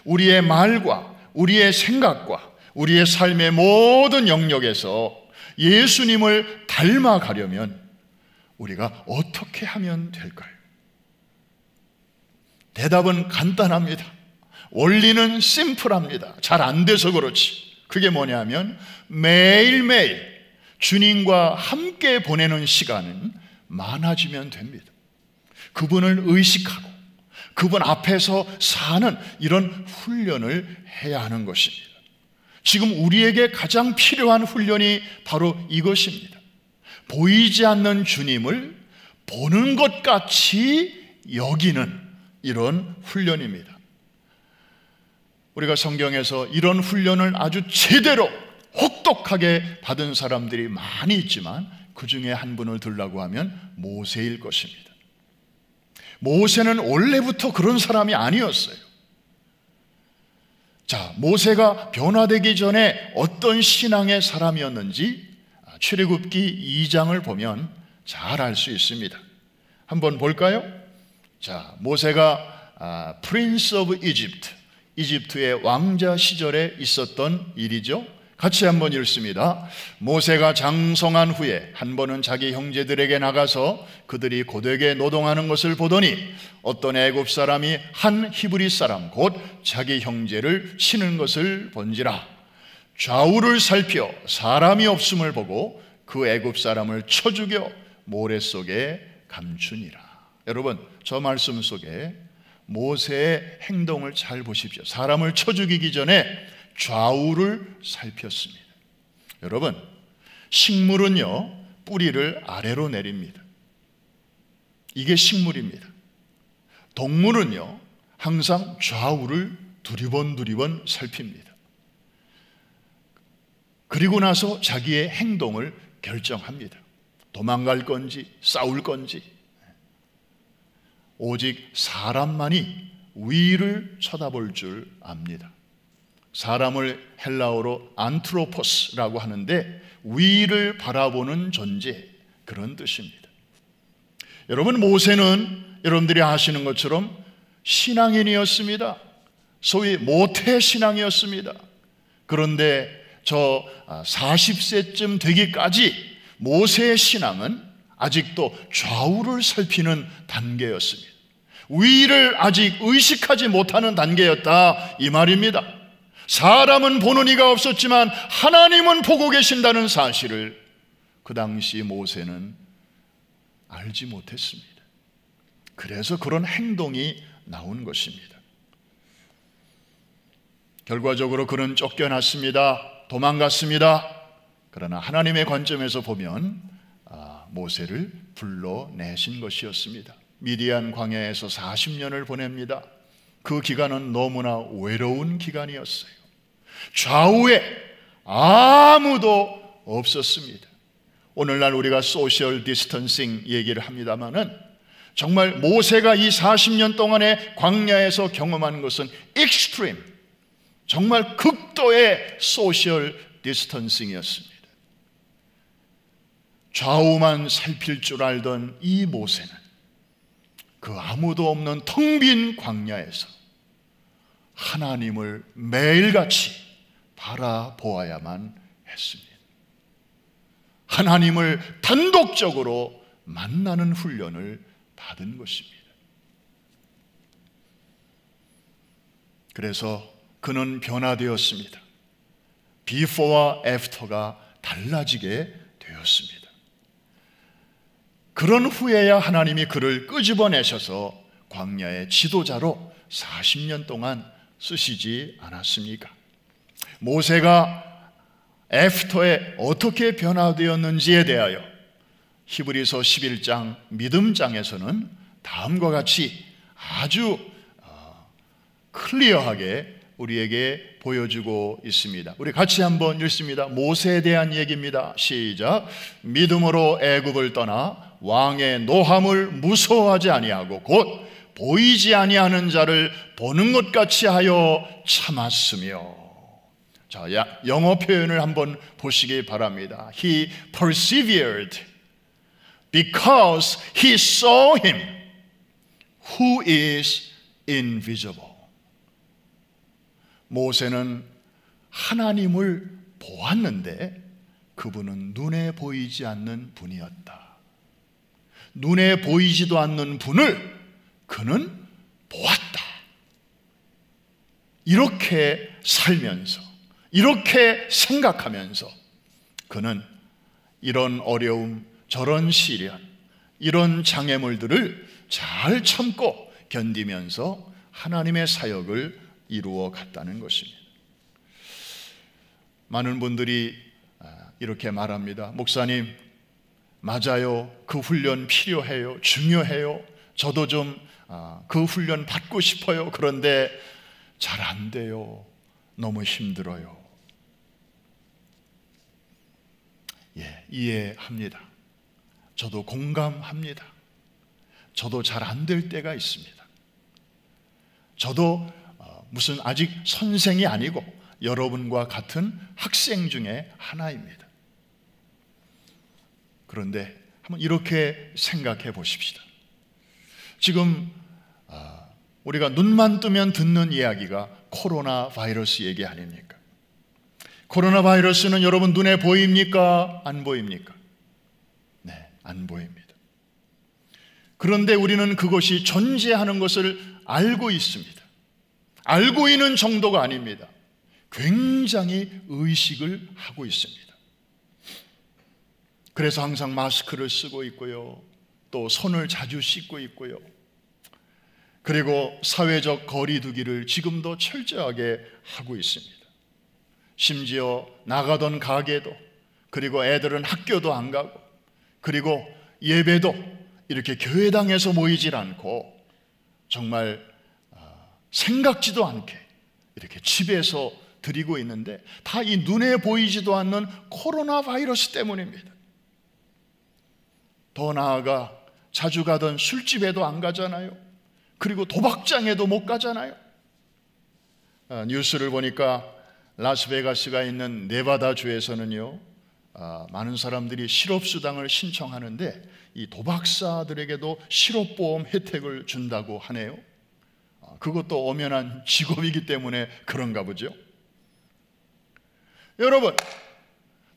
우리의 말과 우리의 생각과 우리의 삶의 모든 영역에서 예수님을 닮아가려면 우리가 어떻게 하면 될까요? 대답은 간단합니다. 원리는 심플합니다. 잘 안 돼서 그렇지. 그게 뭐냐면 매일매일 주님과 함께 보내는 시간은 많아지면 됩니다. 그분을 의식하고 그분 앞에서 사는 이런 훈련을 해야 하는 것입니다. 지금 우리에게 가장 필요한 훈련이 바로 이것입니다. 보이지 않는 주님을 보는 것 같이 여기는 이런 훈련입니다. 우리가 성경에서 이런 훈련을 아주 제대로 혹독하게 받은 사람들이 많이 있지만 그 중에 한 분을 들라고 하면 모세일 것입니다. 모세는 원래부터 그런 사람이 아니었어요. 자, 모세가 변화되기 전에 어떤 신앙의 사람이었는지 출애굽기 2장을 보면 잘 알 수 있습니다. 한번 볼까요? 자, 모세가 Prince of Egypt, 이집트의 왕자 시절에 있었던 일이죠. 같이 한번 읽습니다. 모세가 장성한 후에 한 번은 자기 형제들에게 나가서 그들이 고되게 노동하는 것을 보더니 어떤 애굽 사람이 한 히브리 사람 곧 자기 형제를 치는 것을 본지라. 좌우를 살펴 사람이 없음을 보고 그 애굽 사람을 쳐 죽여 모래 속에 감추니라. 여러분, 저 말씀 속에 모세의 행동을 잘 보십시오. 사람을 쳐 죽이기 전에 좌우를 살폈습니다. 여러분, 식물은요 뿌리를 아래로 내립니다. 이게 식물입니다. 동물은요 항상 좌우를 두리번 살핍니다. 그리고 나서 자기의 행동을 결정합니다. 도망갈 건지 싸울 건지. 오직 사람만이 위를 쳐다볼 줄 압니다. 사람을 헬라어로 안트로포스라고 하는데 위를 바라보는 존재, 그런 뜻입니다. 여러분, 모세는 여러분들이 아시는 것처럼 신앙인이었습니다. 소위 모태 신앙이었습니다. 그런데 저 40세쯤 되기까지 모세의 신앙은 아직도 좌우를 살피는 단계였습니다. 위를 아직 의식하지 못하는 단계였다, 이 말입니다. 사람은 보는 이가 없었지만 하나님은 보고 계신다는 사실을 그 당시 모세는 알지 못했습니다. 그래서 그런 행동이 나온 것입니다. 결과적으로 그는 쫓겨났습니다. 도망갔습니다. 그러나 하나님의 관점에서 보면 모세를 불러내신 것이었습니다. 미디안 광야에서 40년을 보냅니다. 그 기간은 너무나 외로운 기간이었어요. 좌우에 아무도 없었습니다. 오늘날 우리가 소셜 디스턴싱 얘기를 합니다마는 정말 모세가 이 40년 동안의 광야에서 경험한 것은 익스트림, 정말 극도의 소셜 디스턴싱이었습니다. 좌우만 살필 줄 알던 이 모세는 그 아무도 없는 텅 빈 광야에서 하나님을 매일같이 바라보아야만 했습니다. 하나님을 단독적으로 만나는 훈련을 받은 것입니다. 그래서 그는 변화되었습니다. 비포와 애프터가 달라지게 되었습니다. 그런 후에야 하나님이 그를 끄집어내셔서 광야의 지도자로 40년 동안 쓰시지 않았습니까? 모세가 애프터에 어떻게 변화되었는지에 대하여 히브리서 11장 믿음장에서는 다음과 같이 아주 클리어하게 우리에게 보여주고 있습니다. 우리 같이 한번 읽습니다. 모세에 대한 얘기입니다. 시작. 믿음으로 애굽을 떠나 왕의 노함을 무서워하지 아니하고 곧 보이지 아니하는 자를 보는 것 같이 하여 참았으며. 자, 영어 표현을 한번 보시기 바랍니다. He persevered because he saw him who is invisible. 모세는 하나님을 보았는데 그분은 눈에 보이지 않는 분이었다. 눈에 보이지도 않는 분을 그는 보았다. 이렇게 살면서, 이렇게 생각하면서 그는 이런 어려움, 저런 시련, 이런 장애물들을 잘 참고 견디면서 하나님의 사역을 이루어 갔다는 것입니다. 많은 분들이 이렇게 말합니다. 목사님, 맞아요. 그 훈련 필요해요. 중요해요. 저도 좀 그 훈련 받고 싶어요. 그런데 잘 안 돼요. 너무 힘들어요. 예, 이해합니다. 저도 공감합니다. 저도 잘 안 될 때가 있습니다. 저도 무슨 아직 선생이 아니고 여러분과 같은 학생 중에 하나입니다. 그런데 한번 이렇게 생각해 보십시다. 지금 우리가 눈만 뜨면 듣는 이야기가 코로나 바이러스 얘기 아닙니까? 코로나 바이러스는 여러분 눈에 보입니까? 안 보입니까? 네, 안 보입니다. 그런데 우리는 그것이 존재하는 것을 알고 있습니다. 알고 있는 정도가 아닙니다. 굉장히 의식을 하고 있습니다. 그래서 항상 마스크를 쓰고 있고요. 또 손을 자주 씻고 있고요. 그리고 사회적 거리 두기를 지금도 철저하게 하고 있습니다. 심지어 나가던 가게도, 그리고 애들은 학교도 안 가고, 그리고 예배도 이렇게 교회당에서 모이질 않고 정말 생각지도 않게 이렇게 집에서 드리고 있는데 다 이 눈에 보이지도 않는 코로나 바이러스 때문입니다. 더 나아가 자주 가던 술집에도 안 가잖아요. 그리고 도박장에도 못 가잖아요. 뉴스를 보니까 라스베가스가 있는 네바다주에서는요, 많은 사람들이 실업수당을 신청하는데 이 도박사들에게도 실업보험 혜택을 준다고 하네요. 그것도 엄연한 직업이기 때문에 그런가 보죠. 여러분,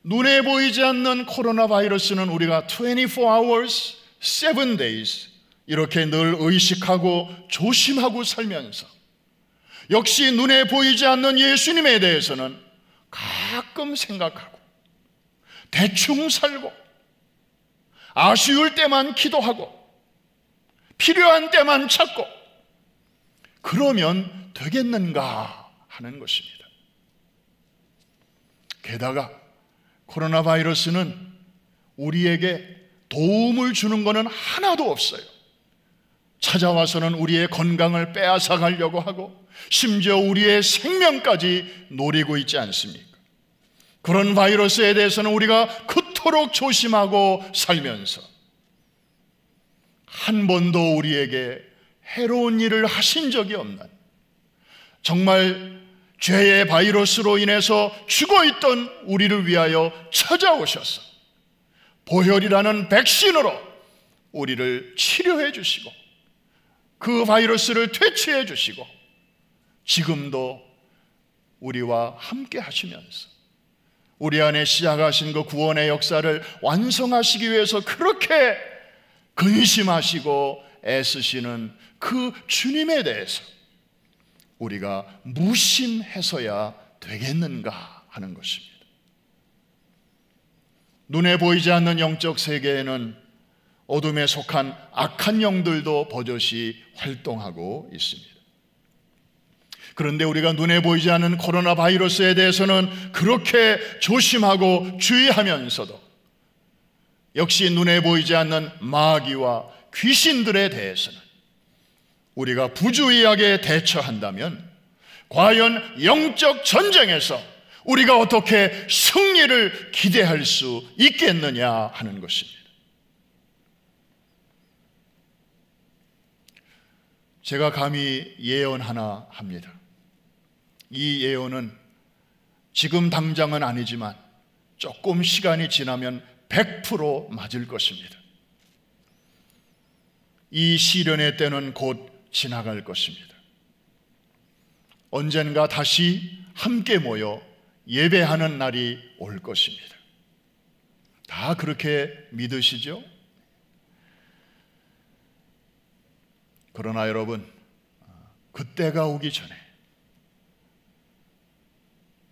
눈에 보이지 않는 코로나 바이러스는 우리가 24 hours, 7 days 이렇게 늘 의식하고 조심하고 살면서 역시 눈에 보이지 않는 예수님에 대해서는 가끔 생각하고 대충 살고 아쉬울 때만 기도하고 필요한 때만 찾고 그러면 되겠는가 하는 것입니다. 게다가 코로나 바이러스는 우리에게 도움을 주는 것은 하나도 없어요. 찾아와서는 우리의 건강을 빼앗아 가려고 하고 심지어 우리의 생명까지 노리고 있지 않습니까? 그런 바이러스에 대해서는 우리가 그토록 조심하고 살면서 한 번도 우리에게 해로운 일을 하신 적이 없는, 정말 죄의 바이러스로 인해서 죽어있던 우리를 위하여 찾아오셔서 보혈이라는 백신으로 우리를 치료해 주시고 그 바이러스를 퇴치해 주시고 지금도 우리와 함께 하시면서 우리 안에 시작하신 그 구원의 역사를 완성하시기 위해서 그렇게 근심하시고 애쓰시는 그 주님에 대해서 우리가 무심해서야 되겠는가 하는 것입니다. 눈에 보이지 않는 영적 세계에는 어둠에 속한 악한 영들도 버젓이 활동하고 있습니다. 그런데 우리가 눈에 보이지 않는 코로나 바이러스에 대해서는 그렇게 조심하고 주의하면서도 역시 눈에 보이지 않는 마귀와 귀신들에 대해서는 우리가 부주의하게 대처한다면 과연 영적 전쟁에서 우리가 어떻게 승리를 기대할 수 있겠느냐 하는 것입니다. 제가 감히 예언 하나 합니다. 이 예언은 지금 당장은 아니지만 조금 시간이 지나면 100% 맞을 것입니다. 이 시련의 때는 곧 지나갈 것입니다. 언젠가 다시 함께 모여 예배하는 날이 올 것입니다. 다 그렇게 믿으시죠? 그러나 여러분, 그때가 오기 전에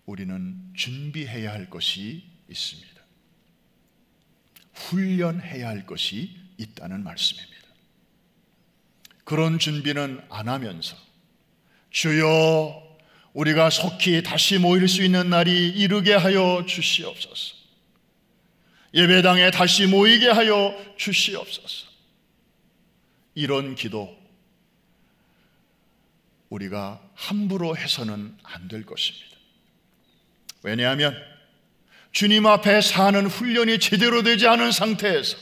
우리는 준비해야 할 것이 있습니다. 훈련해야 할 것이 있다는 말씀입니다. 그런 준비는 안 하면서 주여 우리가 속히 다시 모일 수 있는 날이 이르게 하여 주시옵소서, 예배당에 다시 모이게 하여 주시옵소서, 이런 기도 우리가 함부로 해서는 안 될 것입니다. 왜냐하면 주님 앞에 사는 훈련이 제대로 되지 않은 상태에서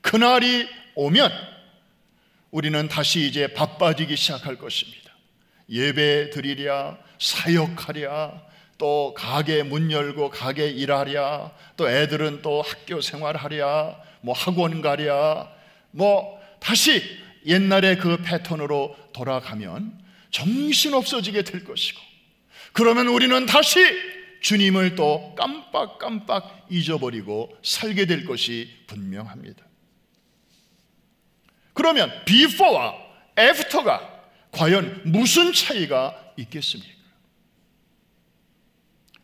그날이 오면 우리는 다시 이제 바빠지기 시작할 것입니다. 예배 드리랴, 사역하랴, 또 가게 문 열고 가게 일하랴, 또 애들은 또 학교 생활하랴, 뭐 학원 가랴, 뭐 다시 옛날의 그 패턴으로 돌아가면 정신없어지게 될 것이고, 그러면 우리는 다시 주님을 또 깜빡깜빡 잊어버리고 살게 될 것이 분명합니다. 그러면 before와 after가 과연 무슨 차이가 있겠습니까?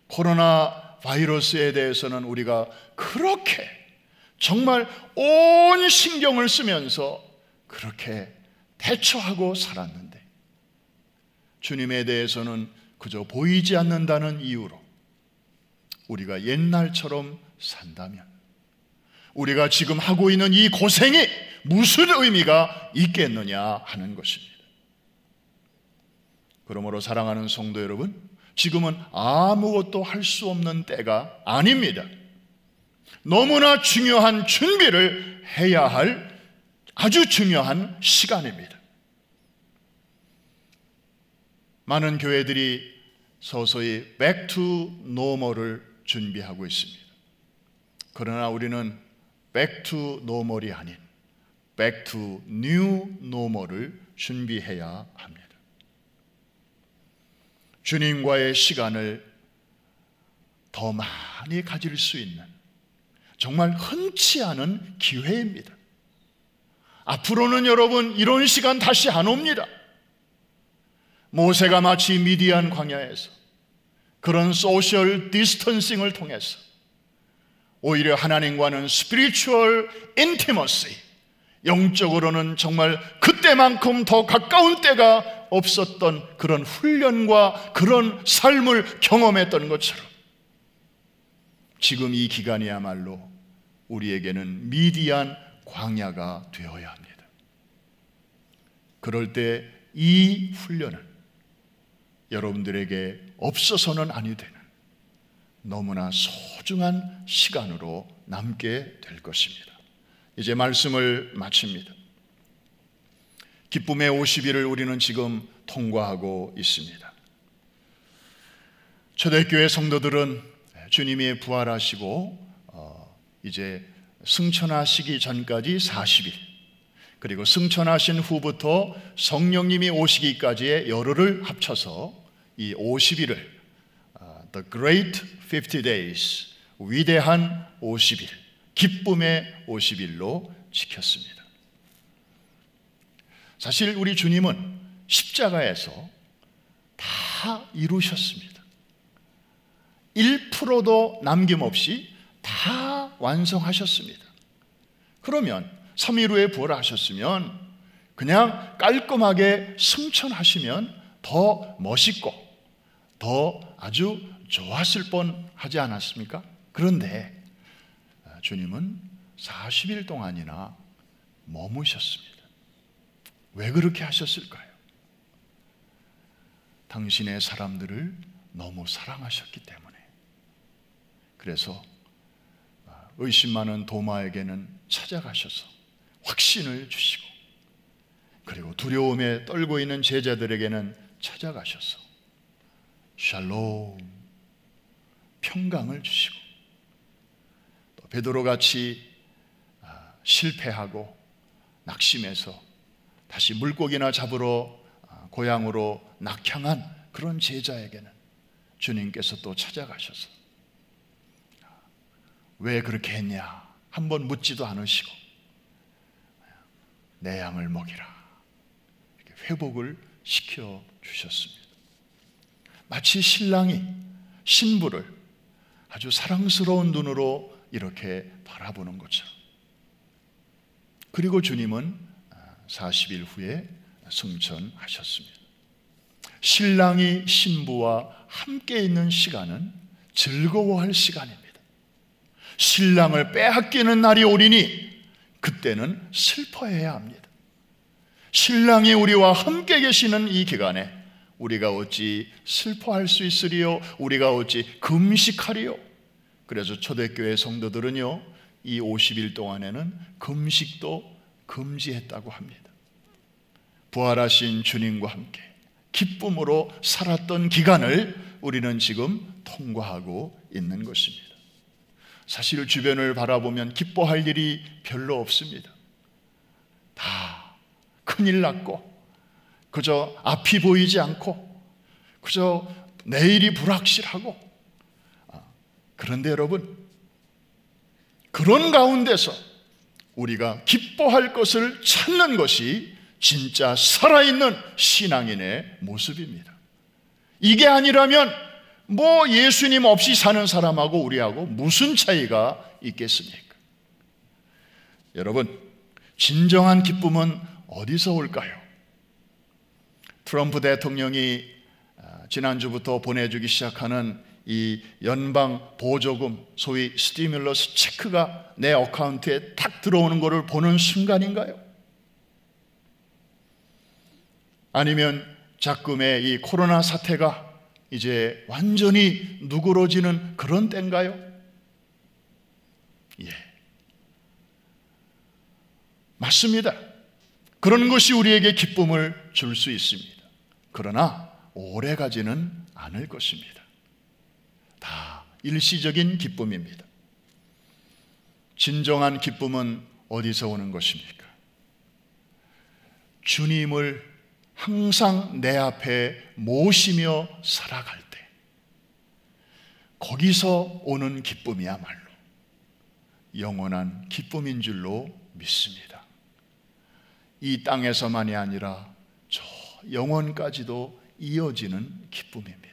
코로나 바이러스에 대해서는 우리가 그렇게 정말 온 신경을 쓰면서 그렇게 대처하고 살았는데, 주님에 대해서는 그저 보이지 않는다는 이유로 우리가 옛날처럼 산다면 우리가 지금 하고 있는 이 고생이 무슨 의미가 있겠느냐 하는 것입니다. 그러므로 사랑하는 성도 여러분, 지금은 아무것도 할 수 없는 때가 아닙니다. 너무나 중요한 준비를 해야 할 아주 중요한 시간입니다. 많은 교회들이 서서히 Back to Normal을 준비하고 있습니다. 그러나 우리는 Back to Normal이 아닌 Back to New Normal을 준비해야 합니다. 주님과의 시간을 더 많이 가질 수 있는 정말 흔치 않은 기회입니다. 앞으로는 여러분 이런 시간 다시 안 옵니다. 모세가 마치 미디안 광야에서 그런 소셜 디스턴싱을 통해서 오히려 하나님과는 스피리추얼 인티머시, 영적으로는 정말 그때만큼 더 가까운 때가 없었던 그런 훈련과 그런 삶을 경험했던 것처럼 지금 이 기간이야말로 우리에게는 미디안 광야가 되어야 합니다. 그럴 때 이 훈련은 여러분들에게 없어서는 아니 되는 너무나 소중한 시간으로 남게 될 것입니다. 이제 말씀을 마칩니다. 기쁨의 50일을 우리는 지금 통과하고 있습니다. 초대교회 성도들은 주님이 부활하시고 이제 승천하시기 전까지 40일, 그리고 승천하신 후부터 성령님이 오시기까지의 열흘을 합쳐서 이 50일을 The Great 50 Days, 위대한 50일, 기쁨의 50일로 지켰습니다. 사실 우리 주님은 십자가에서 다 이루셨습니다. 1%도 남김없이 다 완성하셨습니다. 그러면 3일 후에 부활하셨으면 그냥 깔끔하게 승천하시면 더 멋있고 더 아주 좋았을 뻔하지 않았습니까? 그런데 주님은 40일 동안이나 머무셨습니다. 왜 그렇게 하셨을까요? 당신의 사람들을 너무 사랑하셨기 때문에. 그래서 의심 많은 도마에게는 찾아가셔서 확신을 주시고, 그리고 두려움에 떨고 있는 제자들에게는 찾아가셔서 샬롬, 평강을 주시고, 또 베드로같이 실패하고 낙심해서 다시 물고기나 잡으러 고향으로 낙향한 그런 제자에게는 주님께서 또 찾아가셔서 왜 그렇게 했냐 한번 묻지도 않으시고 내 양을 먹이라, 이렇게 회복을 시켜 주셨습니다. 마치 신랑이 신부를 아주 사랑스러운 눈으로 이렇게 바라보는 것처럼. 그리고 주님은 40일 후에 승천하셨습니다. 신랑이 신부와 함께 있는 시간은 즐거워할 시간입니다. 신랑을 빼앗기는 날이 오리니 그때는 슬퍼해야 합니다. 신랑이 우리와 함께 계시는 이 기간에 우리가 어찌 슬퍼할 수 있으리요? 우리가 어찌 금식하리요? 그래서 초대교회 성도들은요, 이 50일 동안에는 금식도 금지했다고 합니다. 부활하신 주님과 함께 기쁨으로 살았던 기간을 우리는 지금 통과하고 있는 것입니다. 사실 주변을 바라보면 기뻐할 일이 별로 없습니다. 다 큰일 났고, 그저 앞이 보이지 않고, 그저 내일이 불확실하고. 그런데 여러분, 그런 가운데서 우리가 기뻐할 것을 찾는 것이 진짜 살아있는 신앙인의 모습입니다. 이게 아니라면 뭐 예수님 없이 사는 사람하고 우리하고 무슨 차이가 있겠습니까? 여러분, 진정한 기쁨은 어디서 올까요? 트럼프 대통령이 지난주부터 보내주기 시작하는 이 연방 보조금, 소위 스티뮬러스 체크가 내 어카운트에 탁 들어오는 것을 보는 순간인가요? 아니면 작금의 이 코로나 사태가 이제 완전히 누그러지는 그런 때인가요? 예, 맞습니다. 그런 것이 우리에게 기쁨을 줄 수 있습니다. 그러나 오래 가지는 않을 것입니다. 다 일시적인 기쁨입니다. 진정한 기쁨은 어디서 오는 것입니까? 주님을 항상 내 앞에 모시며 살아갈 때, 거기서 오는 기쁨이야말로 영원한 기쁨인 줄로 믿습니다. 이 땅에서만이 아니라 저 영원까지도 이어지는 기쁨입니다.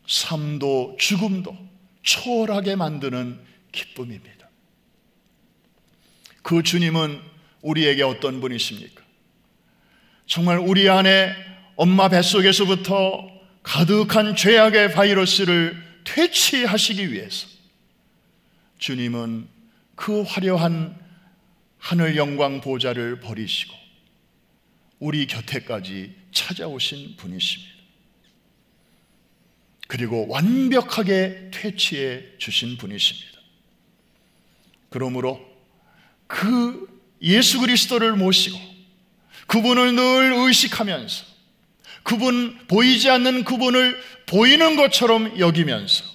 삶도 죽음도 초월하게 만드는 기쁨입니다. 그 주님은 우리에게 어떤 분이십니까? 정말 우리 안에 엄마 뱃속에서부터 가득한 죄악의 바이러스를 퇴치하시기 위해서 주님은 그 화려한 하늘 영광 보좌를 버리시고 우리 곁에까지 찾아오신 분이십니다. 그리고 완벽하게 퇴치해 주신 분이십니다. 그러므로 그 예수 그리스도를 모시고 그분을 늘 의식하면서 그분, 보이지 않는 그분을 보이는 것처럼 여기면서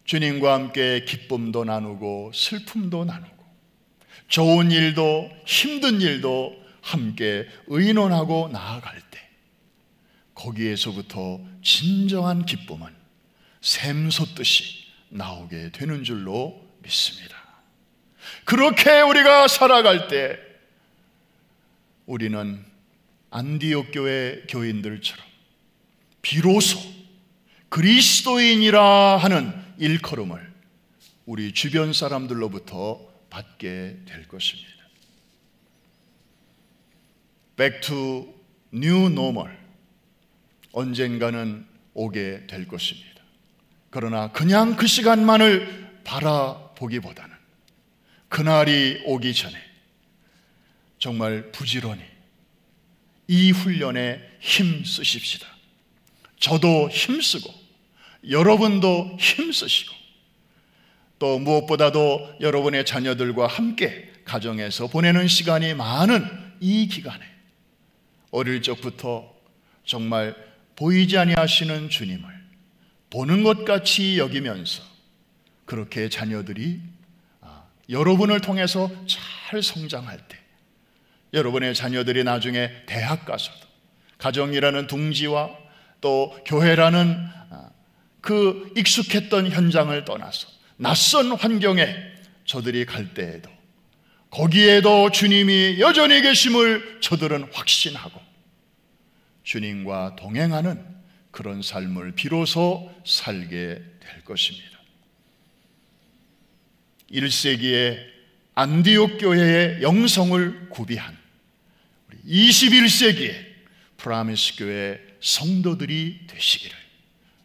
주님과 함께 기쁨도 나누고 슬픔도 나누고 좋은 일도 힘든 일도 함께 의논하고 나아갈 때, 거기에서부터 진정한 기쁨은 샘솟듯이 나오게 되는 줄로 믿습니다. 그렇게 우리가 살아갈 때 우리는 안디옥 교회 교인들처럼 비로소 그리스도인이라 하는 일컬음을 우리 주변 사람들로부터 받게 될 것입니다. Back to new normal, 언젠가는 오게 될 것입니다. 그러나 그냥 그 시간만을 바라보기보다는 그날이 오기 전에 정말 부지런히 이 훈련에 힘 쓰십시다. 저도 힘쓰고 여러분도 힘쓰시고 또 무엇보다도 여러분의 자녀들과 함께 가정에서 보내는 시간이 많은 이 기간에 어릴 적부터 정말 보이지 아니하시는 주님을 보는 것 같이 여기면서 그렇게 자녀들이 여러분을 통해서 잘 성장할 때 여러분의 자녀들이 나중에 대학 가서도 가정이라는 둥지와 또 교회라는 그 익숙했던 현장을 떠나서 낯선 환경에 저들이 갈 때에도 거기에도 주님이 여전히 계심을 저들은 확신하고 주님과 동행하는 그런 삶을 비로소 살게 될 것입니다. 1세기의 안디옥 교회의 영성을 구비한 21세기의 프라미스 교회 성도들이 되시기를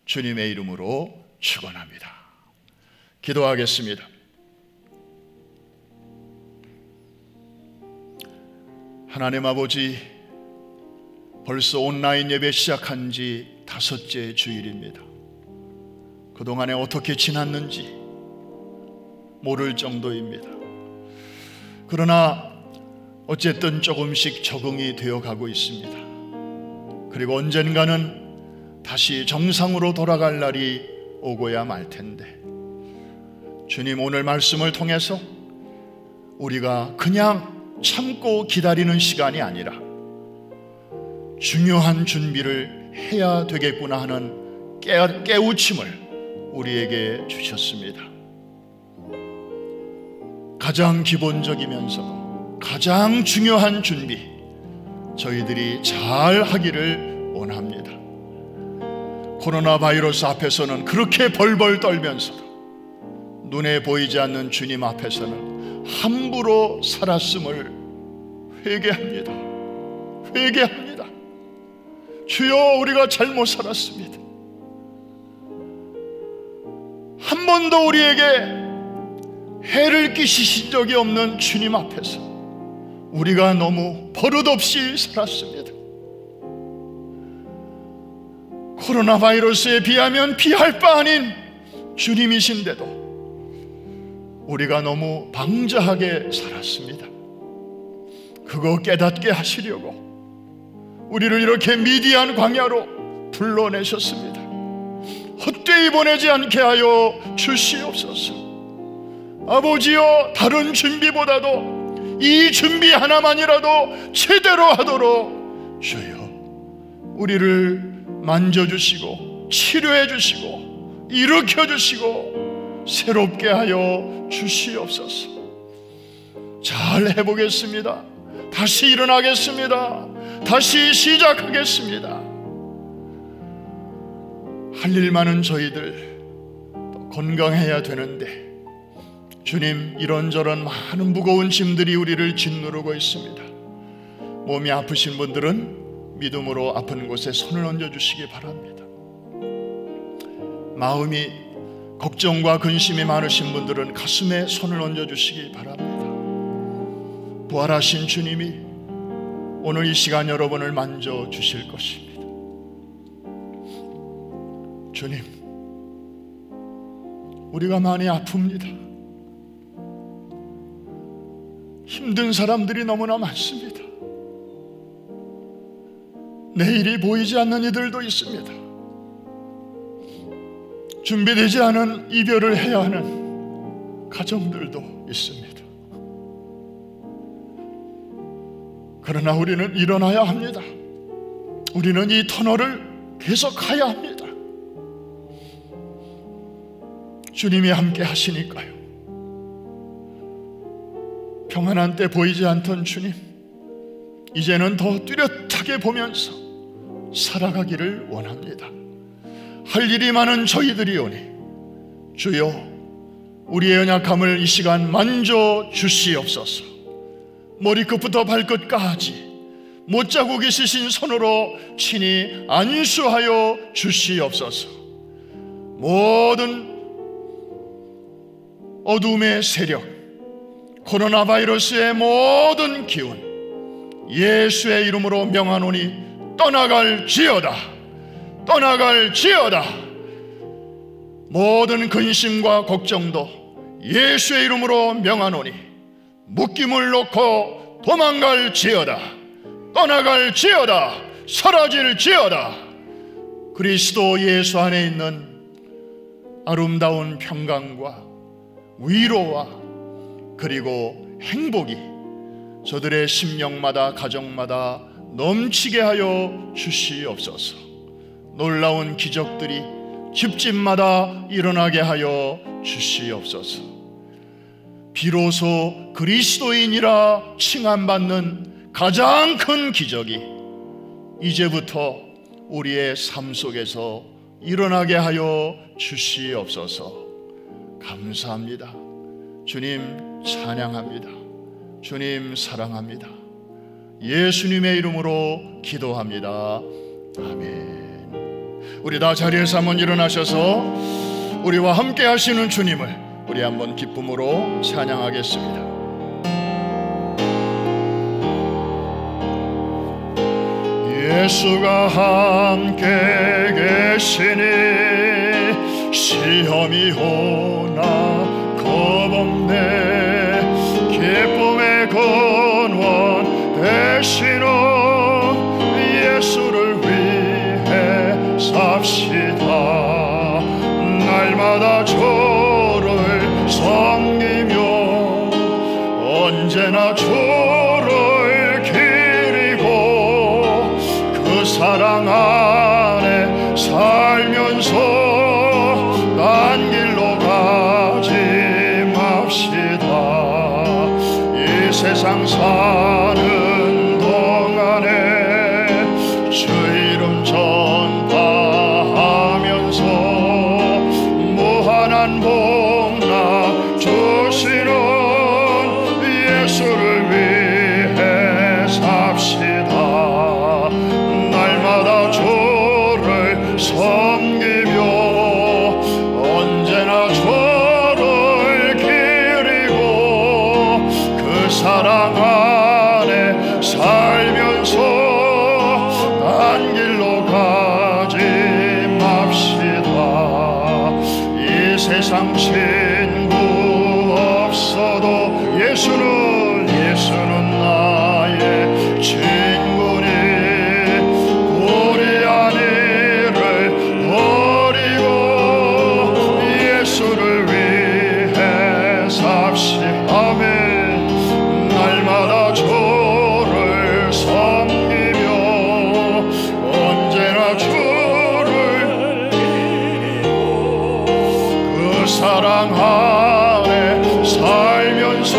주님의 이름으로 축원합니다. 기도하겠습니다. 하나님 아버지, 벌써 온라인 예배 시작한 지 5째 주일입니다. 그동안에 어떻게 지났는지 모를 정도입니다. 그러나 어쨌든 조금씩 적응이 되어 가고 있습니다. 그리고 언젠가는 다시 정상으로 돌아갈 날이 오고야 말 텐데 주님, 오늘 말씀을 통해서 우리가 그냥 참고 기다리는 시간이 아니라 중요한 준비를 해야 되겠구나 하는 깨우침을 우리에게 주셨습니다. 가장 기본적이면서도 가장 중요한 준비 저희들이 잘 하기를 원합니다. 코로나 바이러스 앞에서는 그렇게 벌벌 떨면서도 눈에 보이지 않는 주님 앞에서는 함부로 살았음을 회개합니다. 회개합니다. 주여, 우리가 잘못 살았습니다. 한 번도 우리에게 해를 끼치신 적이 없는 주님 앞에서 우리가 너무 버릇없이 살았습니다. 코로나 바이러스에 비하면 비할 바 아닌 주님이신데도 우리가 너무 방자하게 살았습니다. 그거 깨닫게 하시려고 우리를 이렇게 미디안 광야로 불러내셨습니다. 헛되이 보내지 않게 하여 주시옵소서. 아버지여, 다른 준비보다도 이 준비 하나만이라도 제대로 하도록 주여 우리를 만져주시고 치료해 주시고 일으켜 주시고 새롭게 하여 주시옵소서. 잘 해보겠습니다. 다시 일어나겠습니다. 다시 시작하겠습니다. 할 일 많은 저희들 건강해야 되는데 주님, 이런저런 많은 무거운 짐들이 우리를 짓누르고 있습니다. 몸이 아프신 분들은 믿음으로 아픈 곳에 손을 얹어주시기 바랍니다. 마음이 걱정과 근심이 많으신 분들은 가슴에 손을 얹어주시기 바랍니다. 부활하신 주님이 오늘 이 시간 여러분을 만져주실 것입니다. 주님, 우리가 많이 아픕니다. 힘든 사람들이 너무나 많습니다. 내일이 보이지 않는 이들도 있습니다. 준비되지 않은 이별을 해야 하는 가정들도 있습니다. 그러나 우리는 일어나야 합니다. 우리는 이 터널을 계속가야 합니다. 주님이 함께 하시니까요. 평안한 때 보이지 않던 주님, 이제는 더 뚜렷하게 보면서 살아가기를 원합니다. 할 일이 많은 저희들이오니 주여, 우리의 연약함을 이 시간 만져 주시옵소서. 머리끝부터 발끝까지 못자국 있으신 손으로 친히 안수하여 주시옵소서. 모든 어둠의 세력, 코로나 바이러스의 모든 기운 예수의 이름으로 명하노니 떠나갈지어다. 떠나갈지어다. 모든 근심과 걱정도 예수의 이름으로 명하노니 묶임을 놓고 도망갈지어다. 떠나갈지어다. 사라질지어다. 그리스도 예수 안에 있는 아름다운 평강과 위로와 그리고 행복이 저들의 심령마다 가정마다 넘치게 하여 주시옵소서. 놀라운 기적들이 집집마다 일어나게 하여 주시옵소서. 비로소 그리스도인이라 칭함받는 가장 큰 기적이 이제부터 우리의 삶 속에서 일어나게 하여 주시옵소서. 감사합니다. 주님 찬양합니다. 주님 사랑합니다. 예수님의 이름으로 기도합니다. 아멘. 우리 다 자리에서 한번 일어나셔서 우리와 함께 하시는 주님을 우리 한번 기쁨으로 찬양하겠습니다. 예수가 함께 계시니 시험이 오나 겁없네. 기쁨의 근원 되시는 예수를 위해 삽시다. 날마다 주를 섬기며 언제나 주를 기리고 그 사랑 안에 살면서 딴 길로 가지 맙시다. 이 세상 사는 동안에 주 이름 전파하면서 무한한 복락 주시는 예수를 위해 삽시다. 날마다 주를 섬기며 언제나 주를 기리고 그 사랑 안에 살면서 딴 길로 가지 맙시다. 이 세상 친구 없어도 예수는 나의 친구니 우리 안위를 버리고 예수를 위해 삽시다. 날마다 주를 섬기며 언제나 주를 기리고 그 사랑 안에 살면서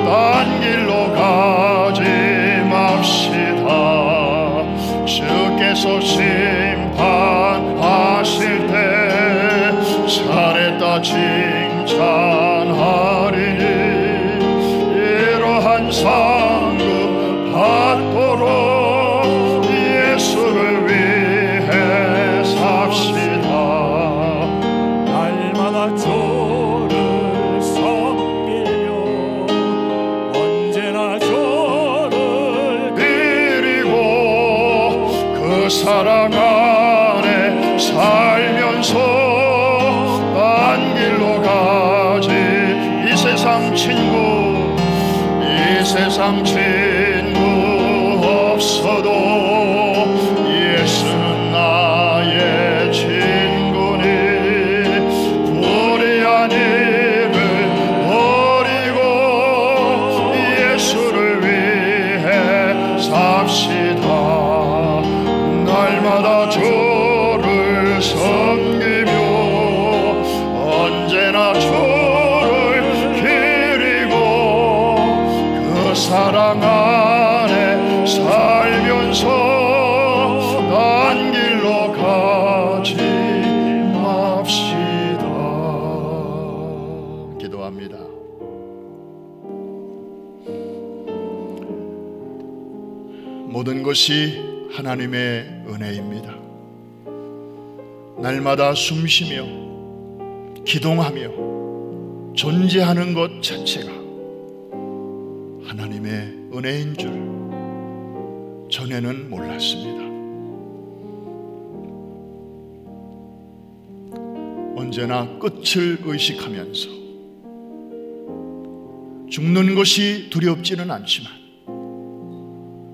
딴 길로 가지 맙시다. 주께서 심판하실 때 잘했다 칭찬하리니 이러한 상급 받도록 예수를 위해 삽시다. 날마다 주를 섬기며 언제나 주를 그리고 그 사랑 안에 살면서 딴 길로 가지. 이 세상 친구 없어도 예수는 나의 친구니 불의한 일을 버리고 예수를 위해 삽시다. 날마다 주를 섬기며 언제나 주를 기리고 그 사랑 안에 살면서 딴 길로 가지 맙시다. 기도합니다. 모든 것이 하나님의 은혜입니다. 날마다 숨쉬며 기동하며 존재하는 것 자체가 하나님의 은혜인 줄 전에는 몰랐습니다. 언제나 끝을 의식하면서 죽는 것이 두렵지는 않지만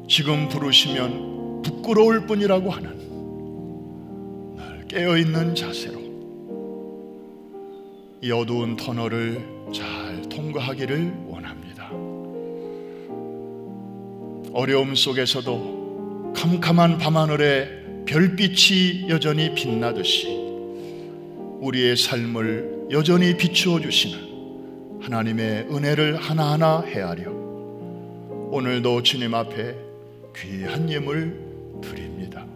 지금 부르시면 부끄러울 뿐이라고 하는 늘 깨어있는 자세로 이 어두운 터널을 잘 통과하기를 원합니다. 어려움 속에서도 캄캄한 밤하늘에 별빛이 여전히 빛나듯이 우리의 삶을 여전히 비추어 주시는 하나님의 은혜를 하나하나 헤아려 오늘도 주님 앞에 귀한 예물 드립니다.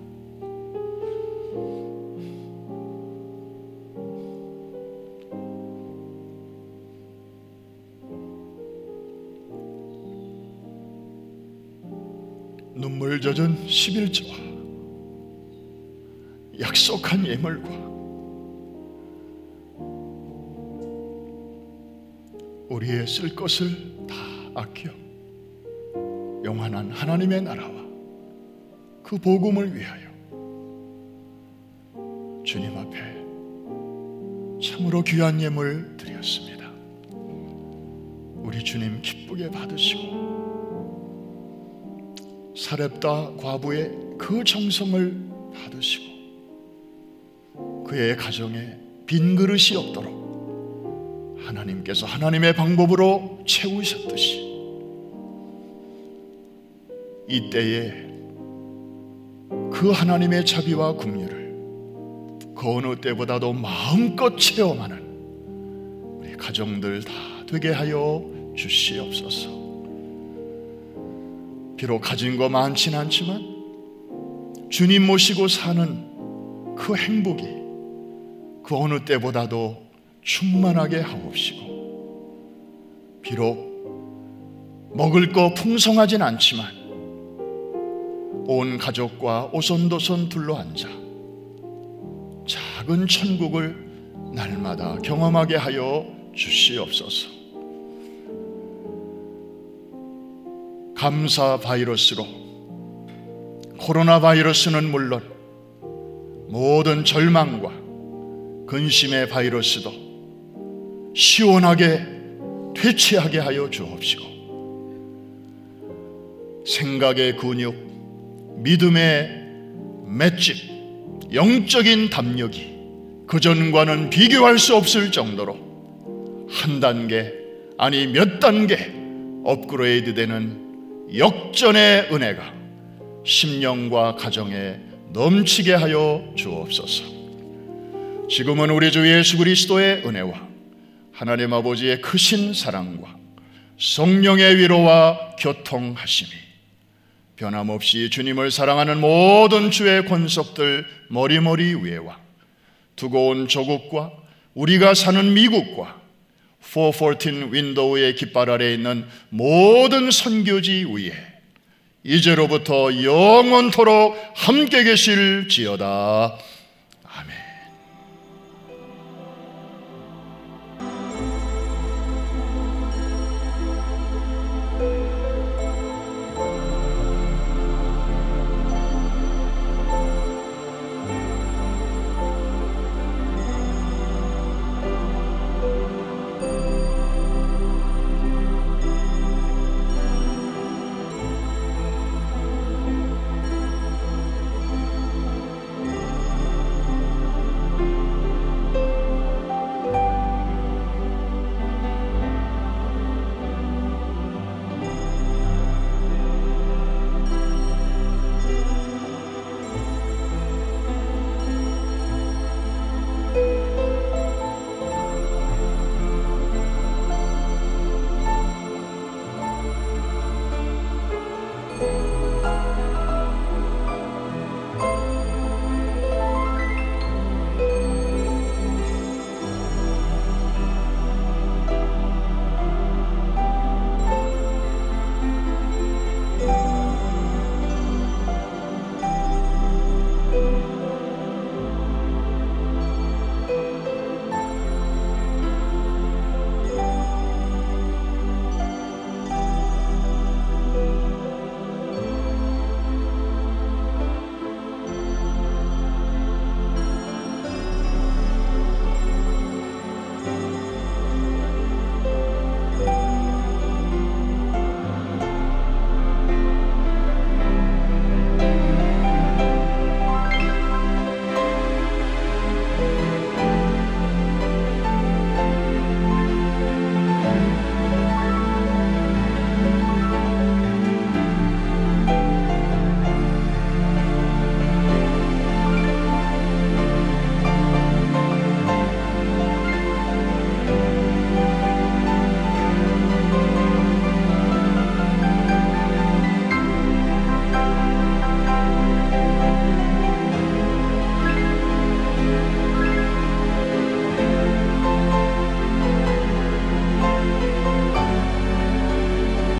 눈물 젖은 11조와 약속한 예물과 우리의 쓸 것을 다 아껴 영원한 하나님의 나라와 그 복음을 위하여 주님 앞에 참으로 귀한 예물 드렸습니다. 우리 주님 기쁘게 받으시고 사렙다 과부의 그 정성을 받으시고 그의 가정에 빈 그릇이 없도록 하나님께서 하나님의 방법으로 채우셨듯이 이때에 그 하나님의 자비와 긍휼을 그 어느 때보다도 마음껏 체험하는 우리 가정들 다 되게 하여 주시옵소서. 비록 가진 거 많진 않지만 주님 모시고 사는 그 행복이 그 어느 때보다도 충만하게 하옵시고 비록 먹을 거 풍성하진 않지만 온 가족과 오손도손 둘러앉아 작은 천국을 날마다 경험하게 하여 주시옵소서. 감사 바이러스로 코로나 바이러스는 물론 모든 절망과 근심의 바이러스도 시원하게 퇴치하게 하여 주옵시고 생각의 근육, 믿음의 맷집, 영적인 담력이 그전과는 비교할 수 없을 정도로 한 단계 아니 몇 단계 업그레이드 되는 역전의 은혜가 심령과 가정에 넘치게 하여 주옵소서. 지금은 우리 주 예수 그리스도의 은혜와 하나님 아버지의 크신 사랑과 성령의 위로와 교통하심이 변함없이 주님을 사랑하는 모든 주의 권속들 머리머리 위에와 두고 온 조국과 우리가 사는 미국과 414 윈도우의 깃발 아래에 있는 모든 선교지 위에 이제로부터 영원토록 함께 계실지어다.